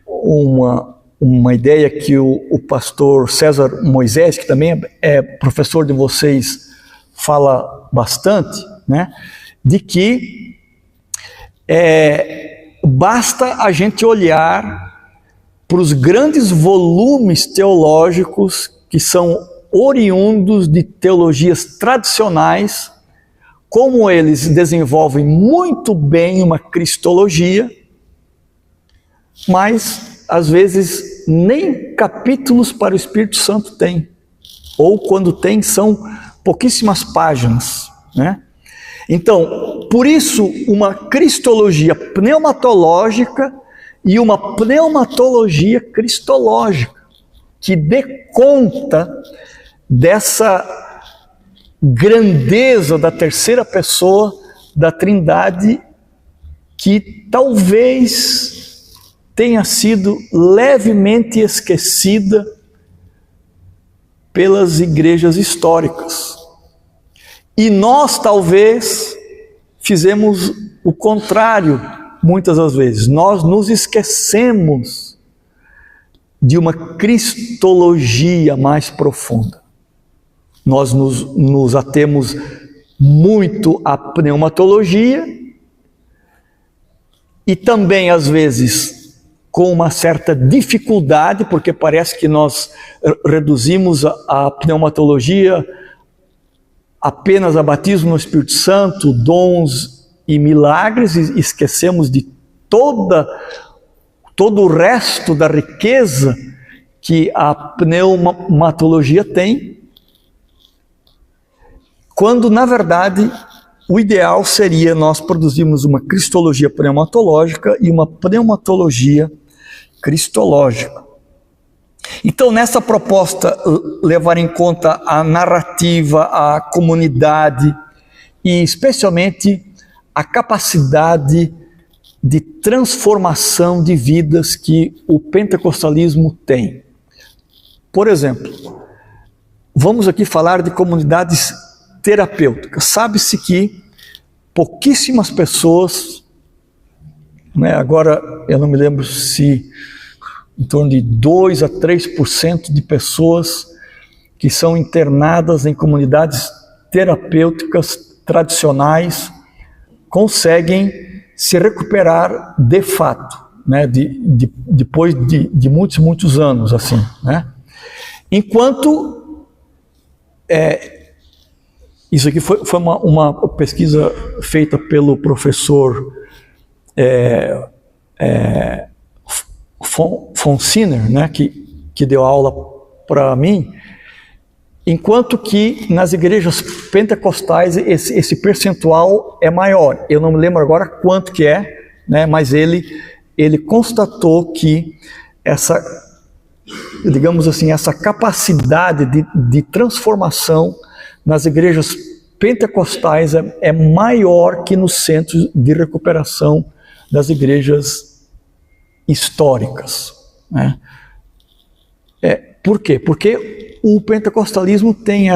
uma ideia que o pastor César Moisés, que também é professor de vocês, fala bastante, né? De que basta a gente olhar para os grandes volumes teológicos que são oriundos de teologias tradicionais, como eles desenvolvem muito bem uma cristologia, mas às vezes nem capítulos para o Espírito Santo tem, ou quando tem são pouquíssimas páginas, né? Então, por isso, uma cristologia pneumatológica e uma pneumatologia cristológica, que dê conta dessa grandeza da terceira pessoa da Trindade, que talvez tenha sido levemente esquecida pelas igrejas históricas. E nós talvez fizemos o contrário muitas das vezes. Nós nos esquecemos de uma cristologia mais profunda. Nós nos atemos muito à pneumatologia e também, às vezes, com uma certa dificuldade, porque parece que nós reduzimos a pneumatologia apenas a batismo no Espírito Santo, dons e milagres, e esquecemos de todo o resto da riqueza que a pneumatologia tem, quando, na verdade, o ideal seria nós produzirmos uma cristologia pneumatológica e uma pneumatologia cristológica. Então, nessa proposta, levar em conta a narrativa, a comunidade e, especialmente, a capacidade de transformação de vidas que o pentecostalismo tem. Por exemplo, vamos aqui falar de comunidades terapêuticas. Sabe-se que pouquíssimas pessoas, né, agora eu não me lembro se em torno de 2 a 3% de pessoas que são internadas em comunidades terapêuticas tradicionais conseguem se recuperar de fato, né, depois de muitos anos, assim, né? Enquanto isso aqui foi uma pesquisa feita pelo professor Fonsiner, né, que deu aula para mim, enquanto que nas igrejas pentecostais esse percentual é maior. Eu não me lembro agora quanto que é, né, mas ele constatou que essa, digamos assim, essa capacidade de transformação nas igrejas pentecostais é maior que nos centros de recuperação das igrejas históricas, né? Por quê? Porque o pentecostalismo tem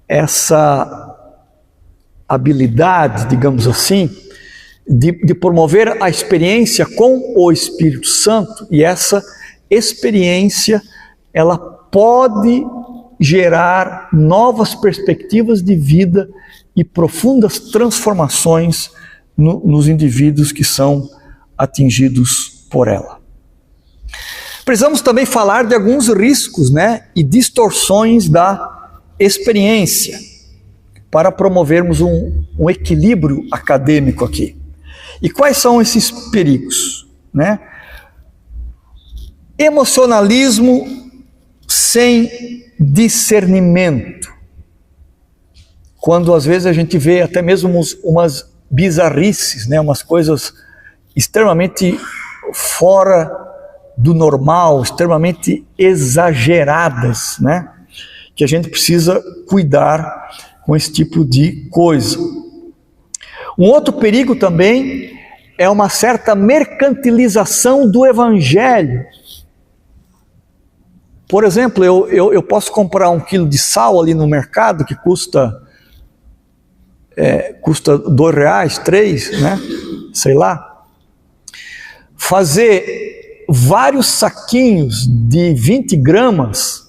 essa habilidade, digamos assim, de promover a experiência com o Espírito Santo, e essa experiência ela pode gerar novas perspectivas de vida e profundas transformações nos indivíduos que são atingidos por ela. Precisamos também falar de alguns riscos, né, e distorções da experiência para promovermos um equilíbrio acadêmico aqui. E quais são esses perigos, né? Emocionalismo sem discernimento. Quando às vezes a gente vê até mesmo umas bizarrices, né, umas coisas extremamente fora do normal, extremamente exageradas, né? Que a gente precisa cuidar com esse tipo de coisa. Um outro perigo também é uma certa mercantilização do evangelho. Por exemplo, eu posso comprar 1 quilo de sal ali no mercado que custa R$2, 3, né? Sei lá. Fazer vários saquinhos de 20 gramas,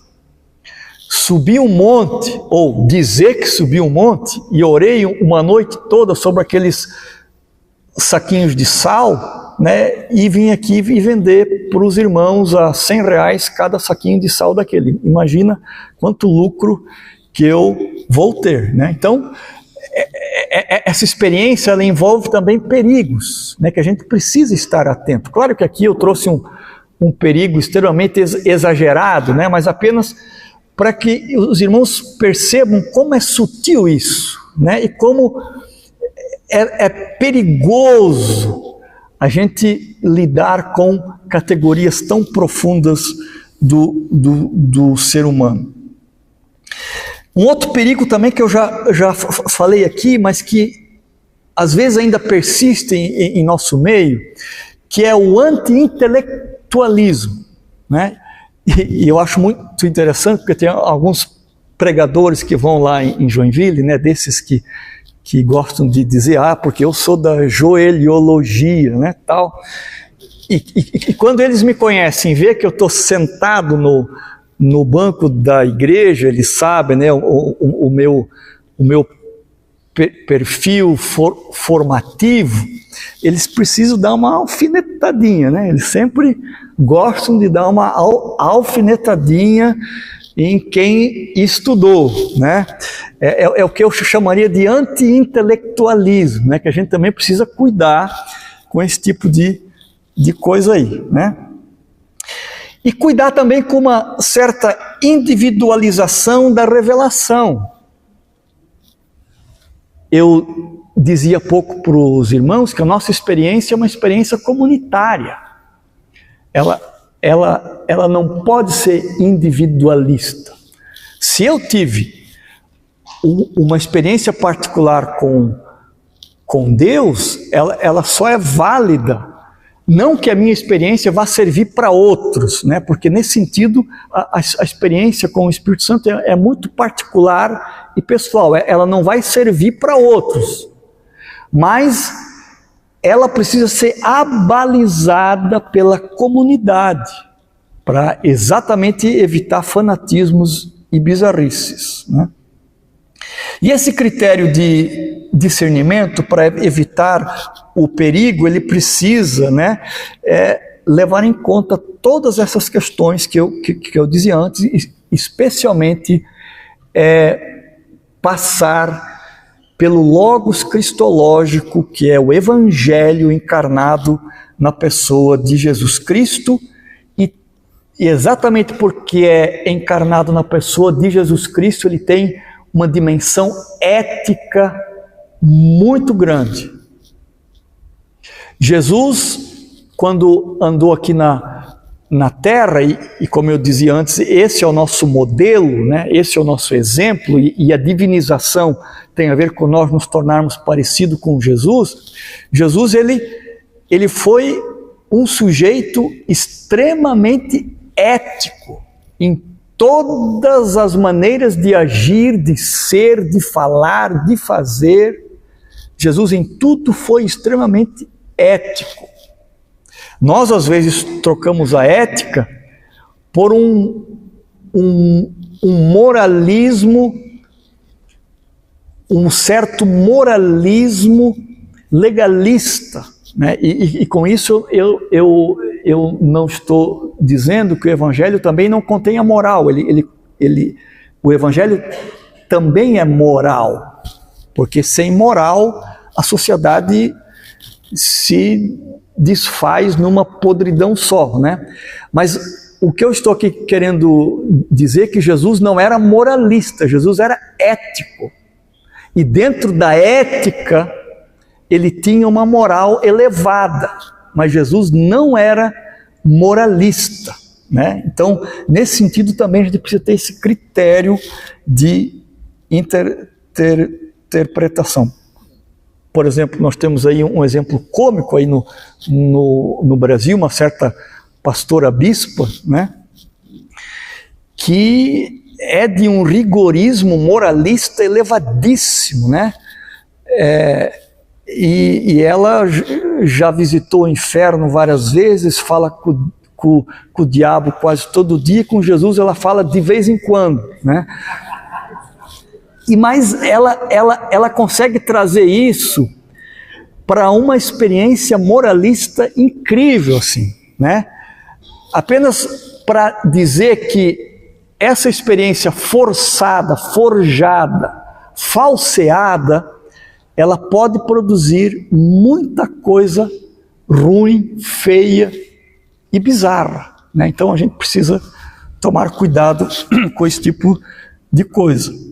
subir um monte, ou dizer que subi um monte, e orei uma noite toda sobre aqueles saquinhos de sal, né, e vim aqui e vender para os irmãos a R$100 cada saquinho de sal daquele. Imagina quanto lucro que eu vou ter, né? Então, essa experiência ela envolve também perigos, né, que a gente precisa estar atento. Claro que aqui eu trouxe um perigo extremamente exagerado, né, mas apenas para que os irmãos percebam como é sutil isso, né, e como é perigoso a gente lidar com categorias tão profundas do ser humano. Um outro perigo também que eu já falei aqui, mas que às vezes ainda persiste em nosso meio, que é o anti-intelectualismo, né? E eu acho muito interessante, porque tem alguns pregadores que vão lá em Joinville, né, desses que gostam de dizer, porque eu sou da joelhologia, né, tal. E quando eles me conhecem, vê que eu estou sentado no banco da igreja, eles sabem, né, o meu perfil formativo, eles precisam dar uma alfinetadinha, né? Eles sempre gostam de dar uma alfinetadinha em quem estudou, né? É o que eu chamaria de anti-intelectualismo, né? Que a gente também precisa cuidar com esse tipo de coisa aí, né? E cuidar também com uma certa individualização da revelação. Eu dizia há pouco para os irmãos que a nossa experiência é uma experiência comunitária. Ela ela não pode ser individualista. Se eu tive uma experiência particular com Deus, ela só é válida, não que a minha experiência vá servir para outros, né? Porque nesse sentido a experiência com o Espírito Santo é muito particular e pessoal, ela não vai servir para outros, mas ela precisa ser abalizada pela comunidade, para exatamente evitar fanatismos e bizarrices, né? E esse critério de discernimento, para evitar o perigo, ele precisa, né, levar em conta todas essas questões que eu dizia antes, especialmente passar pelo logos cristológico, que é o Evangelho encarnado na pessoa de Jesus Cristo, e exatamente porque é encarnado na pessoa de Jesus Cristo, ele tem uma dimensão ética muito grande. Jesus, quando andou aqui na terra, e como eu dizia antes, esse é o nosso modelo, né? Esse é o nosso exemplo, e a divinização tem a ver com nós nos tornarmos parecidos com Jesus. Jesus, ele foi um sujeito extremamente ético em todas as maneiras de agir, de ser, de falar, de fazer. Jesus em tudo foi extremamente ético. Nós às vezes trocamos a ética por um moralismo, um certo moralismo legalista, né? E com isso eu não estou dizendo que o Evangelho também não contém a moral. O Evangelho também é moral, porque sem moral a sociedade se desfaz numa podridão só, né? Mas o que eu estou aqui querendo dizer é que Jesus não era moralista, Jesus era ético. E dentro da ética, ele tinha uma moral elevada, mas Jesus não era moralista, né? Então, nesse sentido também a gente precisa ter esse critério de interpretação. Por exemplo, nós temos aí um exemplo cômico aí no Brasil, uma certa pastora bispa, né, que é de um rigorismo moralista elevadíssimo, né? E ela já visitou o inferno várias vezes, fala com o diabo quase todo dia, com Jesus ela fala de vez em quando, né? Mas ela consegue trazer isso para uma experiência moralista incrível, assim, né? Apenas para dizer que essa experiência forçada, forjada, falseada, ela pode produzir muita coisa ruim, feia e bizarra, né? Então a gente precisa tomar cuidado com esse tipo de coisa.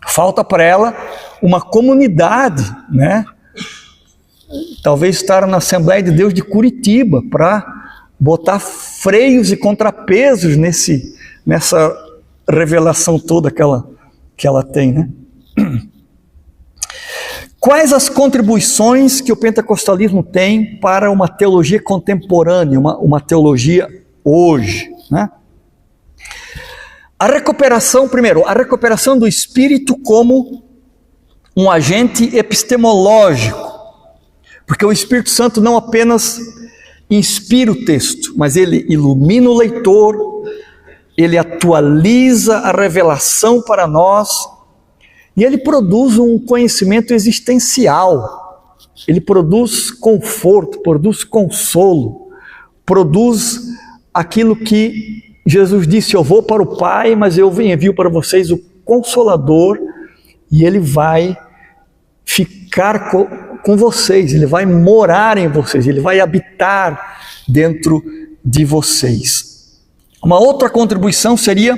Falta para ela uma comunidade, né? Talvez estar na Assembleia de Deus de Curitiba para botar freios e contrapesos nessa revelação toda que ela tem, né? Quais as contribuições que o pentecostalismo tem para uma teologia contemporânea, uma teologia hoje, né? Primeiro, a recuperação do espírito como um agente epistemológico, porque o Espírito Santo não apenas inspira o texto, mas ele ilumina o leitor, ele atualiza a revelação para nós, e ele produz um conhecimento existencial, ele produz conforto, produz consolo, produz aquilo que Jesus disse: eu vou para o Pai, mas eu envio para vocês o Consolador, e ele vai ficar com vocês, ele vai morar em vocês, ele vai habitar dentro de vocês. Uma outra contribuição seria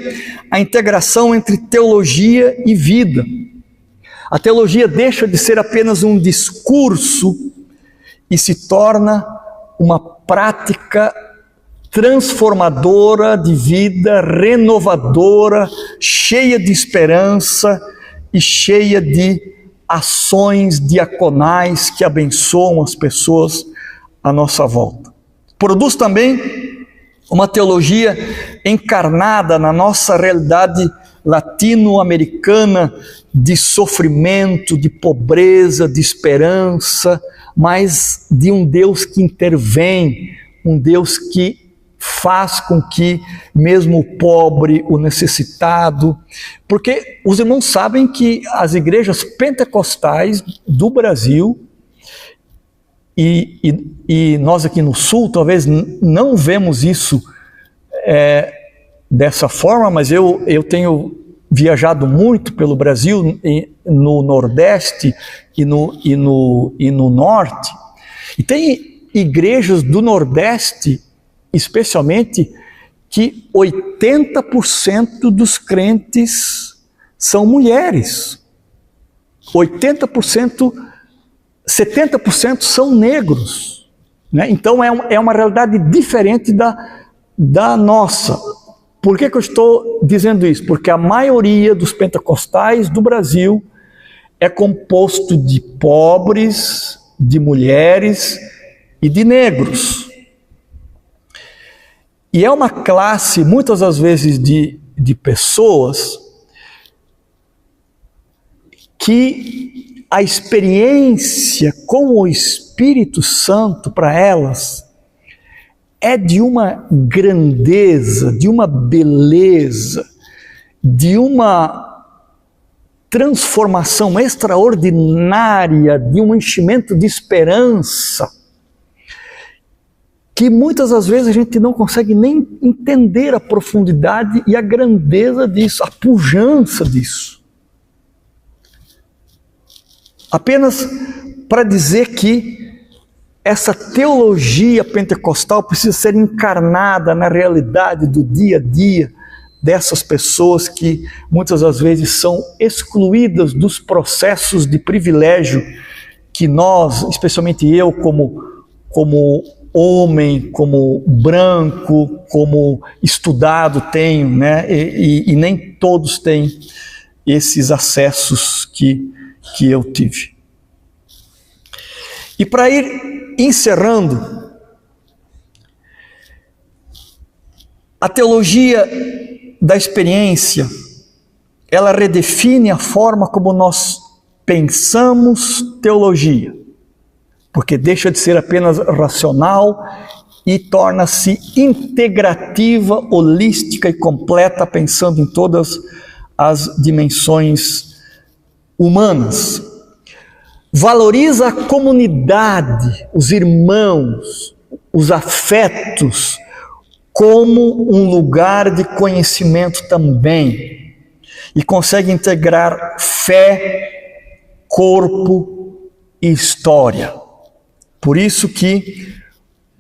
a integração entre teologia e vida. A teologia deixa de ser apenas um discurso e se torna uma prática transformadora de vida, renovadora, cheia de esperança e cheia de ações diaconais que abençoam as pessoas à nossa volta. Produz também uma teologia encarnada na nossa realidade latino-americana de sofrimento, de pobreza, de esperança, mas de um Deus que intervém, um Deus que faz com que mesmo o pobre, o necessitado, porque os irmãos sabem que as igrejas pentecostais do Brasil, e nós aqui no Sul talvez não vemos isso dessa forma, mas eu tenho viajado muito pelo Brasil, no Nordeste e no Norte, e tem igrejas do Nordeste, especialmente, que 80% dos crentes são mulheres, 70% são negros, né? Então é uma realidade diferente da nossa. Por que eu estou dizendo isso? Porque a maioria dos pentecostais do Brasil é composto de pobres, de mulheres e de negros. E é uma classe, muitas das vezes, de pessoas que a experiência com o Espírito Santo para elas é de uma grandeza, de uma beleza, de uma transformação extraordinária, de um enchimento de esperança, que muitas das vezes a gente não consegue nem entender a profundidade e a grandeza disso, a pujança disso. Apenas para dizer que essa teologia pentecostal precisa ser encarnada na realidade do dia a dia dessas pessoas que muitas das vezes são excluídas dos processos de privilégio que nós, especialmente eu como homem, como branco, como estudado tenho, né? E nem todos têm esses acessos que eu tive. E para ir encerrando, a teologia da experiência, ela redefine a forma como nós pensamos teologia, porque deixa de ser apenas racional e torna-se integrativa, holística e completa, pensando em todas as dimensões humanas. Valoriza a comunidade, os irmãos, os afetos, como um lugar de conhecimento também, e consegue integrar fé, corpo e história. Por isso que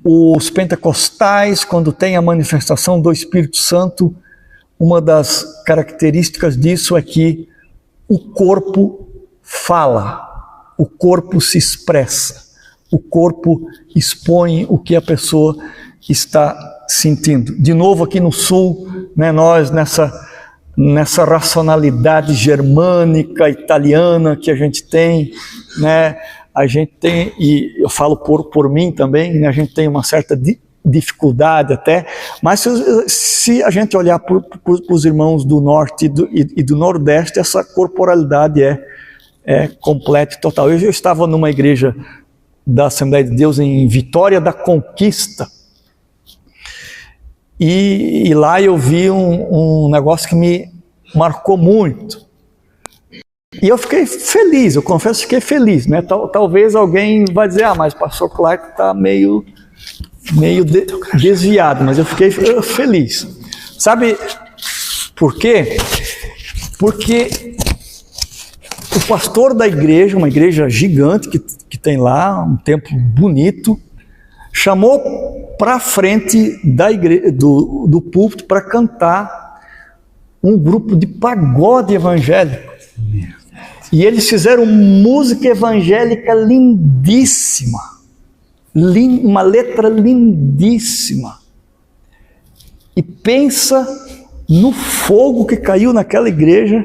os pentecostais, quando tem a manifestação do Espírito Santo, uma das características disso é que o corpo fala, o corpo se expressa, o corpo expõe o que a pessoa está sentindo. De novo aqui no Sul, né, nós nessa racionalidade germânica, italiana que a gente tem, né, a gente tem, e eu falo por mim também, né, a gente tem uma certa dificuldade até, mas se a gente olhar para os irmãos do Norte e do Nordeste, essa corporalidade é completa e total. Eu estava numa igreja da Assembleia de Deus em Vitória da Conquista, e lá eu vi um negócio que me marcou muito. E eu fiquei feliz, eu confesso que fiquei feliz, né? Talvez alguém vai dizer, mas o pastor Clark está meio desviado, mas eu fiquei feliz. Sabe por quê? Porque o pastor da igreja, uma igreja gigante que tem lá, um templo bonito, chamou para a frente da igreja, do púlpito para cantar um grupo de pagode evangélico. E eles fizeram música evangélica lindíssima, uma letra lindíssima. E pensa no fogo que caiu naquela igreja,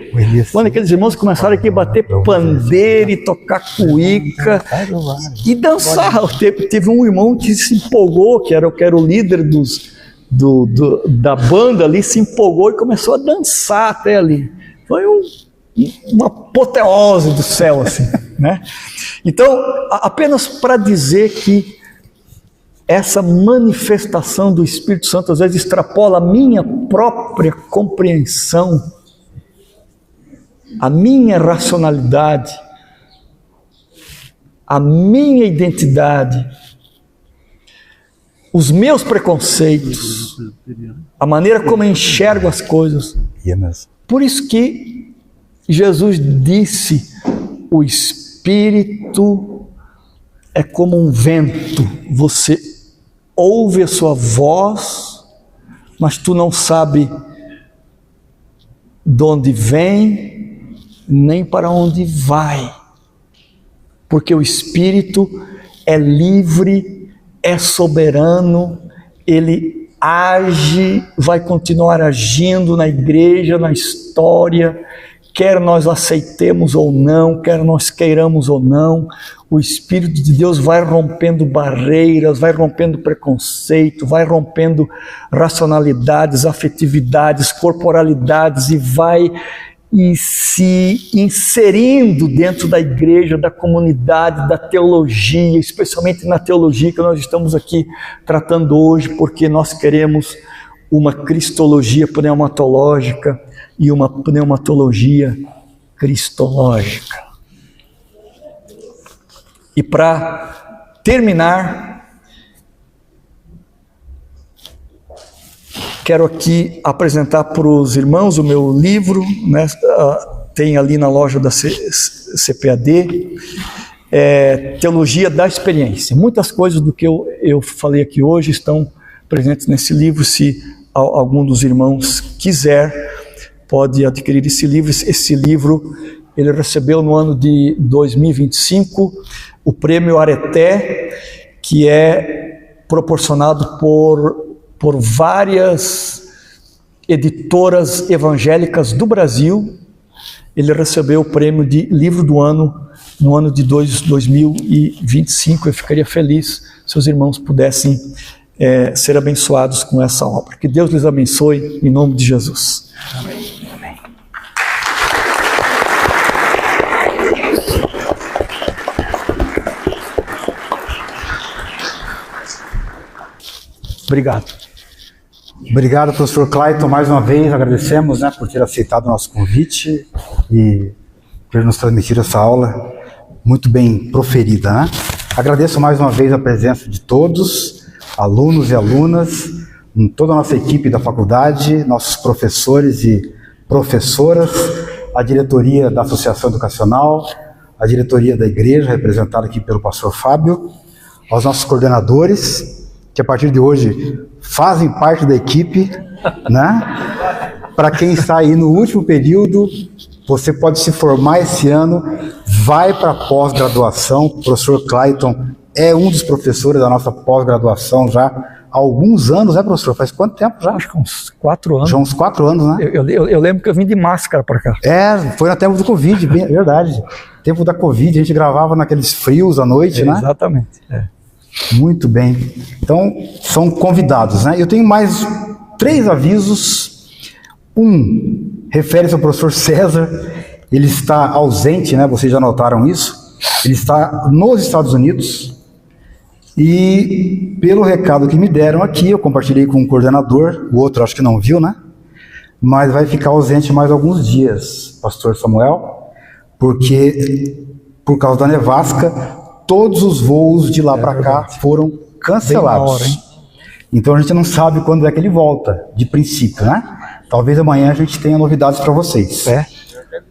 quando aqueles irmãos começaram aqui a bater pandeiro e tocar cuíca e dançar. Teve um irmão que se empolgou, que era o líder da banda ali, se empolgou e começou a dançar até ali. Foi uma apoteose do céu, assim, né? Então, apenas para dizer que essa manifestação do Espírito Santo às vezes extrapola a minha própria compreensão, a minha racionalidade, a minha identidade, os meus preconceitos, a maneira como eu enxergo as coisas. Por isso que Jesus disse: o Espírito é como um vento, você ouve a sua voz, mas tu não sabe de onde vem, nem para onde vai, porque o Espírito é livre, é soberano, ele age, vai continuar agindo na igreja, na história, quer nós aceitemos ou não, quer nós queiramos ou não. O Espírito de Deus vai rompendo barreiras, vai rompendo preconceito, vai rompendo racionalidades, afetividades, corporalidades e vai se inserindo dentro da igreja, da comunidade, da teologia, especialmente na teologia que nós estamos aqui tratando hoje, porque nós queremos uma cristologia pneumatológica e uma pneumatologia cristológica. E para terminar, quero aqui apresentar para os irmãos o meu livro, né? Tem ali na loja da CPAD, Teologia da Experiência. Muitas coisas do que eu falei aqui hoje estão presentes nesse livro. Se algum dos irmãos quiser, pode adquirir esse livro. Esse livro ele recebeu no ano de 2025 o prêmio Areté, que é proporcionado por várias editoras evangélicas do Brasil. Ele recebeu o prêmio de livro do ano no ano de 2025. Eu ficaria feliz se os irmãos pudessem ser abençoados com essa obra. Que Deus lhes abençoe em nome de Jesus. Amém. Obrigado. Obrigado, professor Clayton. Mais uma vez agradecemos, né, por ter aceitado o nosso convite e por nos transmitir essa aula muito bem proferida, né? Agradeço mais uma vez a presença de todos, alunos e alunas, toda a nossa equipe da faculdade, nossos professores e professoras, a diretoria da Associação Educacional, a diretoria da igreja, representada aqui pelo pastor Fábio, aos nossos coordenadores, que a partir de hoje fazem parte da equipe, né? Para quem está aí no último período, você pode se formar esse ano, vai para a pós-graduação. O professor Clayton é um dos professores da nossa pós-graduação já há alguns anos, né, professor? Faz quanto tempo já? Acho que uns 4 anos. Já uns 4 anos, né? Eu lembro que eu vim de máscara para cá. Foi no tempo do Covid, verdade. Tempo da Covid, a gente gravava naqueles frios à noite, né? Exatamente. Muito bem. Então, são convidados, né? Eu tenho mais 3 avisos. Refere-se ao professor César. Ele está ausente, né? Vocês já notaram isso. Ele está nos Estados Unidos. E, pelo recado que me deram aqui, eu compartilhei com o coordenador. O outro acho que não viu, né? Mas vai ficar ausente mais alguns dias, pastor Samuel, porque, por causa da nevasca, todos os voos de lá para cá foram cancelados. Hora, então a gente não sabe quando é que ele volta, de princípio, né? Talvez amanhã a gente tenha novidades para vocês.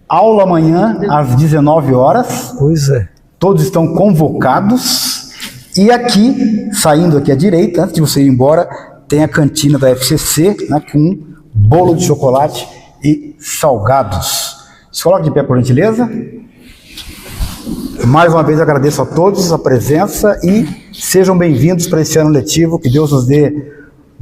Aula amanhã às 19 horas. Pois é. Todos estão convocados. E aqui, saindo aqui à direita, antes de você ir embora, tem a cantina da FCC, né, com bolo de chocolate e salgados. Se coloque de pé, por gentileza. Mais uma vez agradeço a todos a presença e sejam bem-vindos para esse ano letivo. Que Deus nos dê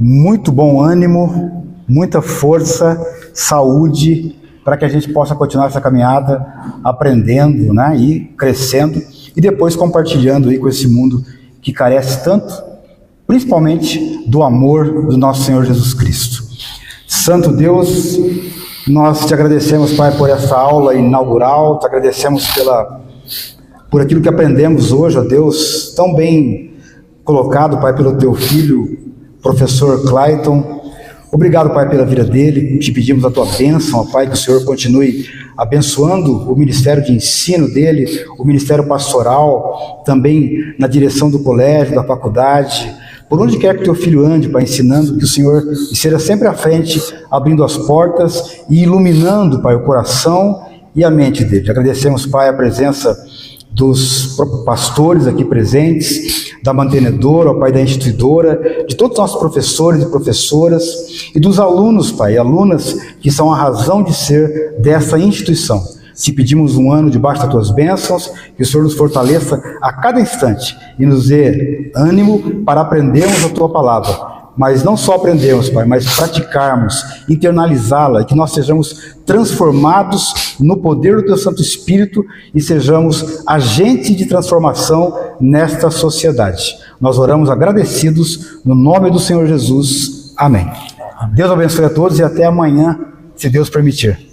muito bom ânimo, muita força, saúde, para que a gente possa continuar essa caminhada aprendendo, né, e crescendo, e depois compartilhando aí com esse mundo que carece tanto, principalmente do amor do nosso Senhor Jesus Cristo. Santo Deus, nós te agradecemos, Pai, por essa aula inaugural, te agradecemos por aquilo que aprendemos hoje, ó Deus, tão bem colocado, Pai, pelo teu filho, professor Clayton. Obrigado, Pai, pela vida dele. Te pedimos a tua bênção, ó Pai, que o Senhor continue abençoando o ministério de ensino dele, o ministério pastoral, também na direção do colégio, da faculdade, por onde quer que teu filho ande, Pai, ensinando, que o Senhor esteja sempre à frente, abrindo as portas e iluminando, Pai, o coração e a mente dele. Agradecemos, Pai, a presença dos pastores aqui presentes, da mantenedora, ó Pai, da instituidora, de todos os nossos professores e professoras, e dos alunos, Pai, e alunas que são a razão de ser dessa instituição. Te pedimos um ano debaixo das tuas bênçãos, que o Senhor nos fortaleça a cada instante e nos dê ânimo para aprendermos a tua palavra. Mas não só aprendermos, Pai, mas praticarmos, internalizá-la, e que nós sejamos transformados no poder do teu Santo Espírito e sejamos agentes de transformação nesta sociedade. Nós oramos agradecidos no nome do Senhor Jesus. Amém. Deus abençoe a todos e até amanhã, se Deus permitir.